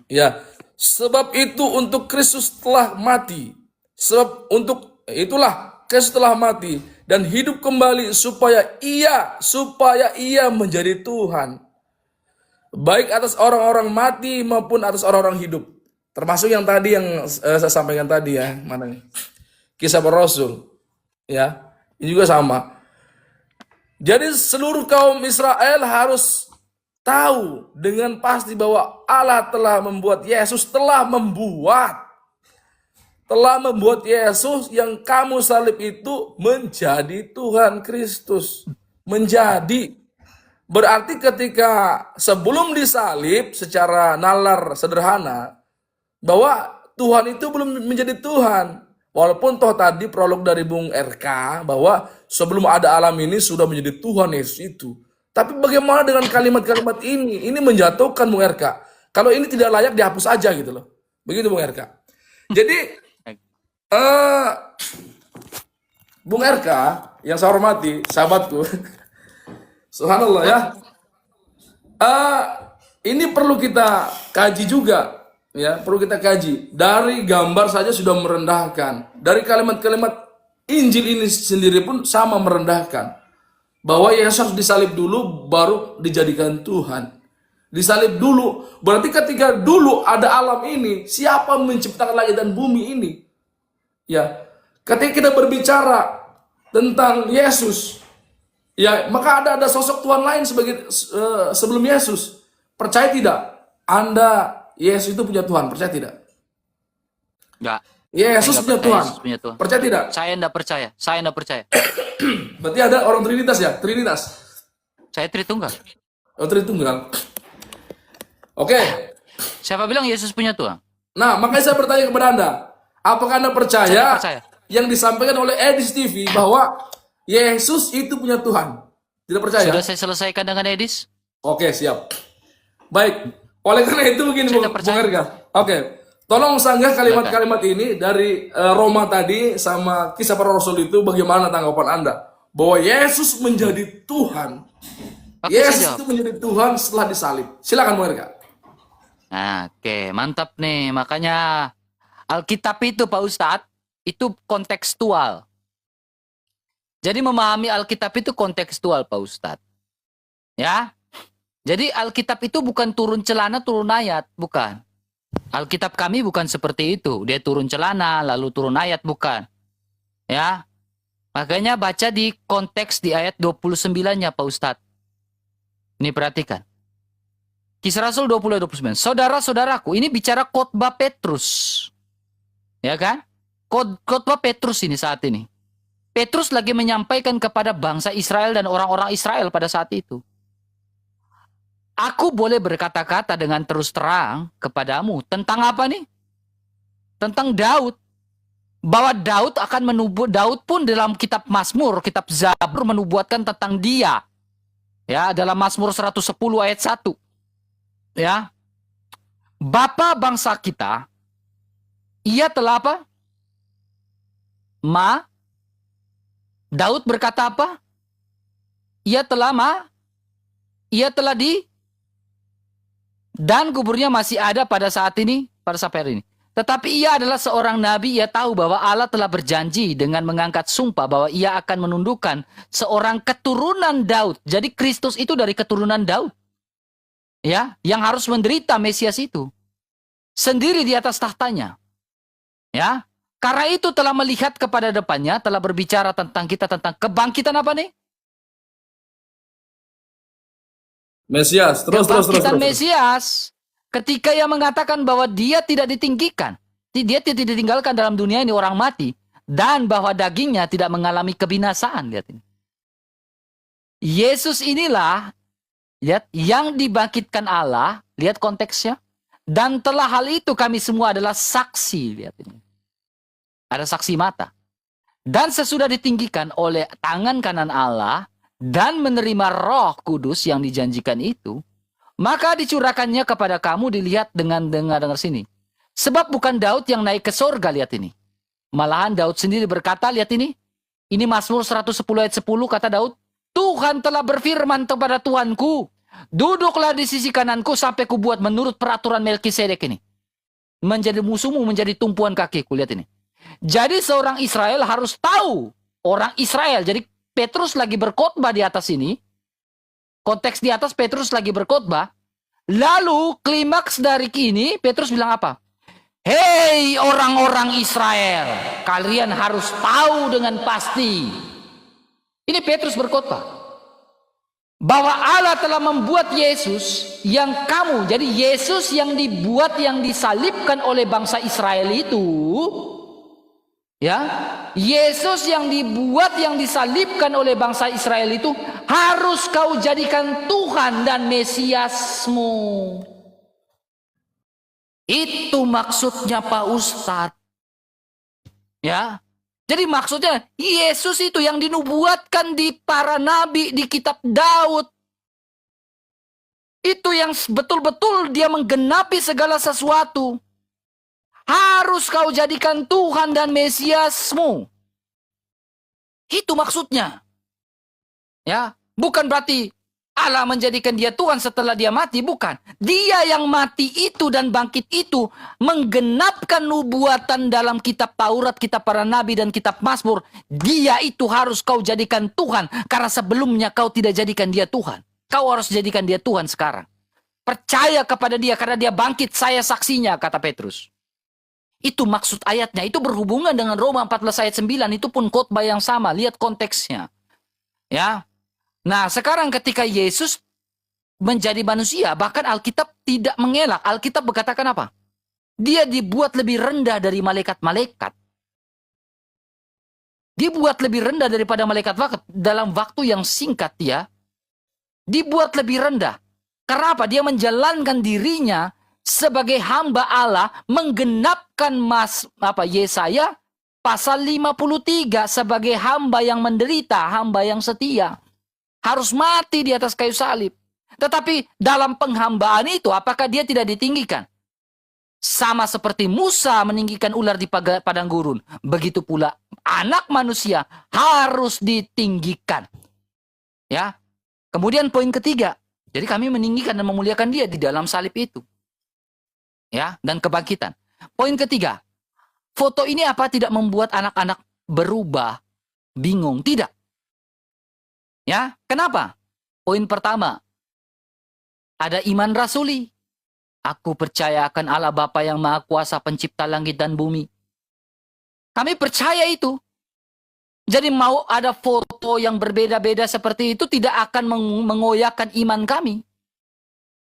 Ya. Sebab itu untuk Kristus telah mati. Sebab untuk itulah Kristus telah mati dan hidup kembali supaya ia menjadi Tuhan. Baik atas orang-orang mati maupun atas orang-orang hidup. Termasuk yang tadi yang saya sampaikan tadi ya, mana nih? Kisah Para Rasul. Ya, ini juga sama. Jadi seluruh kaum Israel harus tahu dengan pasti bahwa Allah telah membuat Yesus, telah membuat Yesus yang kamu salib itu menjadi Tuhan Kristus. Menjadi. Berarti ketika sebelum disalib secara nalar sederhana, bahwa Tuhan itu belum menjadi Tuhan. Walaupun toh tadi prolog dari Bung RK bahwa sebelum ada alam ini sudah menjadi Tuhan Yesus itu. Tapi bagaimana dengan kalimat-kalimat ini? Ini menjatuhkan Bung RK. Kalau ini tidak layak dihapus aja gitu loh. Begitu Bung RK. Jadi Bung RK yang saya hormati, sahabatku. Subhanallah ya. Ini perlu kita kaji juga. Ya, perlu kita kaji. Dari gambar saja sudah merendahkan. Dari kalimat-kalimat Injil ini sendiri pun sama merendahkan. Bahwa Yesus harus disalib dulu baru dijadikan Tuhan. Disalib dulu. Berarti ketika dulu ada alam ini, siapa menciptakan langit dan bumi ini? Ya, ketika kita berbicara tentang Yesus, ya, maka ada sosok Tuhan lain sebagai sebelum Yesus. Percaya tidak? Yesus itu punya Tuhan, percaya tidak? Enggak. Yesus punya Tuhan. Tuhan. Percaya tidak? Saya enggak percaya. Berarti ada orang Trinitas ya? Trinitas. Saya Tritunggal. Oh, Tritunggal. Oke. Siapa bilang Yesus punya Tuhan? Nah, makanya saya bertanya kepada Anda. Apakah Anda percaya? Saya percaya. yang disampaikan oleh Edis TV bahwa Yesus itu punya Tuhan. Tidak percaya? Sudah saya selesaikan dengan Edis? Oke, siap. Baik. Oleh karena itu begini, Saya Bung percaya. Erga. Oke. Tolong sanggah kalimat-kalimat ini dari Roma tadi sama Kisah Para Rasul itu, bagaimana tanggapan Anda? Bahwa Yesus menjadi Tuhan. Oke, saya Yesus jawab. itu menjadi Tuhan setelah disalib. Silakan, Bung Erga. Nah, oke, mantap nih. Makanya Alkitab itu Pak Ustadz, itu kontekstual. Jadi memahami Alkitab itu kontekstual Pak Ustadz. Ya. Jadi Alkitab itu bukan turun celana, turun ayat. Bukan. Alkitab kami bukan seperti itu. Dia turun celana, lalu turun ayat. Bukan. Ya. Makanya baca di konteks di ayat 29-nya Pak Ustadz. Ini perhatikan. Kisah Rasul 20 ayat 29. Saudara-saudaraku, ini bicara khotbah Petrus. Ya kan? Khotbah Petrus ini saat ini. Petrus lagi menyampaikan kepada bangsa Israel dan orang-orang Israel pada saat itu. Aku boleh berkata-kata dengan terus terang kepadamu. Tentang apa nih? Tentang Daud. Bahwa Daud akan Daud pun dalam kitab Mazmur, kitab Zabur menubuatkan tentang dia. Ya, dalam Mazmur 110 ayat 1. Ya. Bapa bangsa kita, ia telah apa? Daud berkata apa? Ia telah dan kuburnya masih ada pada saat ini, pada sampai hari ini. Tetapi ia adalah seorang nabi, ia tahu bahwa Allah telah berjanji dengan mengangkat sumpah bahwa ia akan menundukkan seorang keturunan Daud. Jadi Kristus itu dari keturunan Daud. Ya, yang harus menderita Mesias itu. Sendiri di atas tahtanya. Ya, karena itu telah melihat kepada depannya, telah berbicara tentang kita, tentang kebangkitan apa nih? Mesias, terus. Kebangkitan Mesias. Ketika ia mengatakan bahwa dia tidak ditinggikan, dia tidak ditinggalkan dalam dunia ini orang mati, dan bahwa dagingnya tidak mengalami kebinasaan. Lihat ini. Yesus inilah, lihat, yang dibangkitkan Allah, lihat konteksnya, dan telah hal itu kami semua adalah saksi. Lihat ini. Ada saksi mata. Dan sesudah ditinggikan oleh tangan kanan Allah, dan menerima Roh Kudus yang dijanjikan itu, maka dicurahkannya kepada kamu, dilihat dengan dengar sini. Sebab bukan Daud yang naik ke sorga, lihat ini. Malahan Daud sendiri berkata, lihat ini. Ini Mazmur 110 ayat 10, kata Daud, Tuhan telah berfirman kepada Tuhanku, duduklah di sisi kananku sampai kubuat menurut peraturan Melkisedek ini. Menjadi musuhmu, menjadi tumpuan kakiku, lihat ini. Jadi seorang Israel harus tahu, orang Israel, jadi Petrus lagi berkhotbah di atas ini, konteks di atas Petrus lagi berkhotbah. Lalu klimaks dari ini Petrus bilang apa? Hei orang-orang Israel, kalian harus tahu dengan pasti. Ini Petrus berkhotbah bahwa Allah telah membuat Yesus yang kamu, jadi Yesus yang dibuat, yang disalibkan oleh bangsa Israel itu, ya, Yesus yang dibuat, yang disalibkan oleh bangsa Israel itu harus kau jadikan Tuhan dan Mesiasmu. Itu maksudnya Pak Ustadz. Ya. Jadi maksudnya Yesus itu yang dinubuatkan di para nabi, di kitab Daud. Itu yang betul-betul dia menggenapi segala sesuatu. Harus kau jadikan Tuhan dan Mesiasmu. Itu maksudnya. Ya, bukan berarti Allah menjadikan dia Tuhan setelah dia mati, bukan. Dia yang mati itu dan bangkit itu menggenapkan nubuatan dalam kitab Taurat, kitab para nabi dan kitab Mazmur. Dia itu harus kau jadikan Tuhan karena sebelumnya kau tidak jadikan dia Tuhan. Kau harus jadikan dia Tuhan sekarang. Percaya kepada dia karena dia bangkit, saya saksinya, kata Petrus. Itu maksud ayatnya. Itu berhubungan dengan Roma 14 ayat 9. Itu pun khotbah yang sama. Lihat konteksnya. Ya. Nah, sekarang ketika Yesus menjadi manusia, bahkan Alkitab tidak mengelak. Alkitab berkatakan apa? Dia dibuat lebih rendah dari malaikat-malaikat. Dibuat lebih rendah daripada malaikat dalam waktu yang singkat dia. Dibuat lebih rendah. Karena apa? Dia menjalankan dirinya sebagai hamba Allah, menggenapkan Yesaya pasal 53 sebagai hamba yang menderita, hamba yang setia. Harus mati di atas kayu salib. Tetapi dalam penghambaan itu, apakah dia tidak ditinggikan? Sama seperti Musa meninggikan ular di padang gurun, begitu pula anak manusia harus ditinggikan. Ya. Kemudian poin ketiga, jadi kami meninggikan dan memuliakan dia di dalam salib itu. Ya, dan kebangkitan. Poin ketiga, foto ini apa tidak membuat anak-anak berubah, bingung? Tidak. Ya, kenapa? Poin pertama, ada iman rasuli. Aku percaya akan Allah Bapa yang Maha Kuasa, pencipta langit dan bumi. Kami percaya itu. Jadi mau ada foto yang berbeda-beda seperti itu tidak akan mengoyakkan iman kami.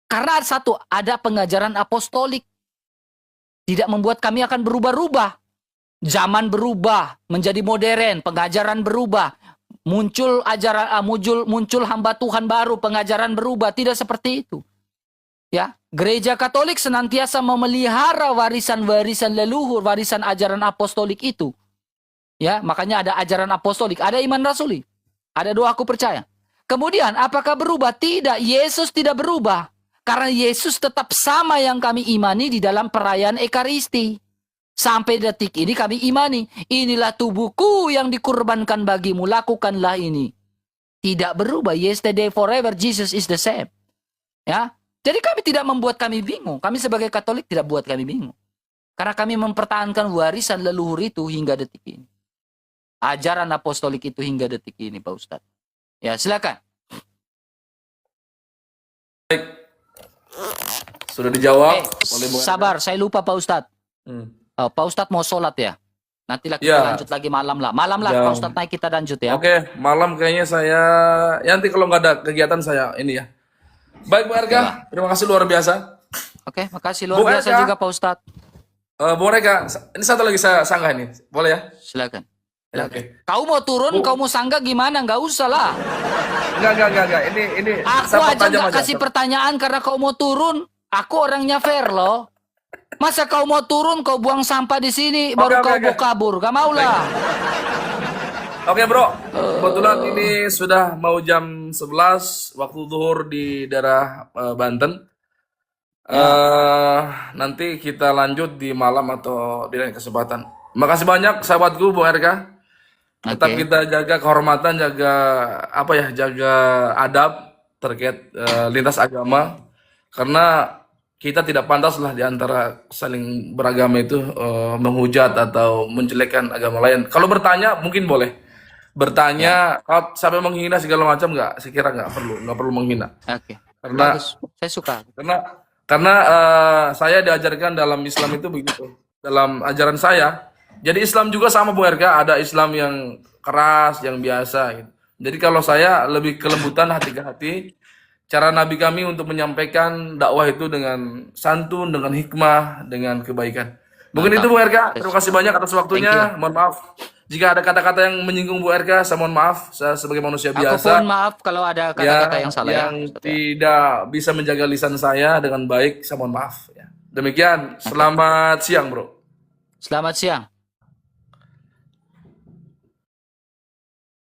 Karena satu, ada pengajaran apostolik. Tidak membuat kami akan berubah-ubah. Zaman berubah, menjadi modern, pengajaran berubah. Muncul ajaran, muncul hamba Tuhan baru, pengajaran berubah. Tidak seperti itu. Ya, Gereja Katolik senantiasa memelihara warisan-warisan leluhur, warisan ajaran apostolik itu. Ya, makanya ada ajaran apostolik, ada iman rasuli, ada doa aku percaya. Kemudian, apakah berubah? Tidak, Yesus tidak berubah. Karena Yesus tetap sama yang kami imani di dalam perayaan Ekaristi. Sampai detik ini kami imani, inilah tubuhku yang dikurbankan bagimu, lakukanlah ini. Tidak berubah, yesterday, forever, Jesus is the same. Ya, jadi kami tidak membuat kami bingung. Kami sebagai Katolik tidak buat kami bingung. Karena kami mempertahankan warisan leluhur itu hingga detik ini. Ajaran apostolik itu hingga detik ini, Pak Ustadz. Ya, silakan. Baik. Sudah dijawab. Sabar, saya lupa Pak Ustadz. Pak Ustadz mau sholat ya? Nantilah kita lanjut lagi malam lah. Malam lah Pak Ustadz naik kita lanjut ya. Oke, malam kayaknya saya, ya nanti kalau nggak ada kegiatan saya ini ya. Baik Bu Erka, terima kasih luar biasa. Oke, makasih luar biasa Erka, juga Pak Ustadz. Bu Erka, ini satu lagi saya sanggah ini, boleh ya? Silakan. Ya, oke. Kau mau turun, kau mau sanggah gimana? Nggak usah lah. Enggak. Ini Aku aja nggak kasih pertanyaan karena kau mau turun. Aku orangnya fair loh. Masa kau mau turun, kau buang sampah di sini, baru kau mau kabur? Gak mau lah. Oke bro, kebetulan ini sudah mau jam 11 waktu zuhur di daerah Banten. Nanti kita lanjut di malam atau di lain kesempatan. Makasih banyak sahabatku Bu Erka. Tetap kita jaga kehormatan, jaga jaga adab terkait lintas agama, karena kita tidak pantas lah diantara saling beragama itu menghujat atau menjelekkan agama lain. Kalau bertanya mungkin boleh bertanya, kalau sampai menghina segala macam nggak, saya kira nggak perlu menghina. Karena bagus. Saya suka. Karena saya diajarkan dalam Islam itu begitu, dalam ajaran saya. Jadi Islam juga sama Bu Erka, ada Islam yang keras, yang biasa gitu. Jadi kalau saya lebih kelembutan, hati ke hati. Cara Nabi kami untuk menyampaikan dakwah itu dengan santun, dengan hikmah, dengan kebaikan. Mungkin itu Bu Erka, terima kasih banyak atas waktunya. Mohon maaf jika ada kata-kata yang menyinggung Bu Erka, saya mohon maaf. Saya sebagai manusia biasa. Aku pun maaf kalau ada kata-kata yang salah yang tidak bisa menjaga lisan saya dengan baik, saya mohon maaf. Demikian, selamat siang Bro. Selamat siang.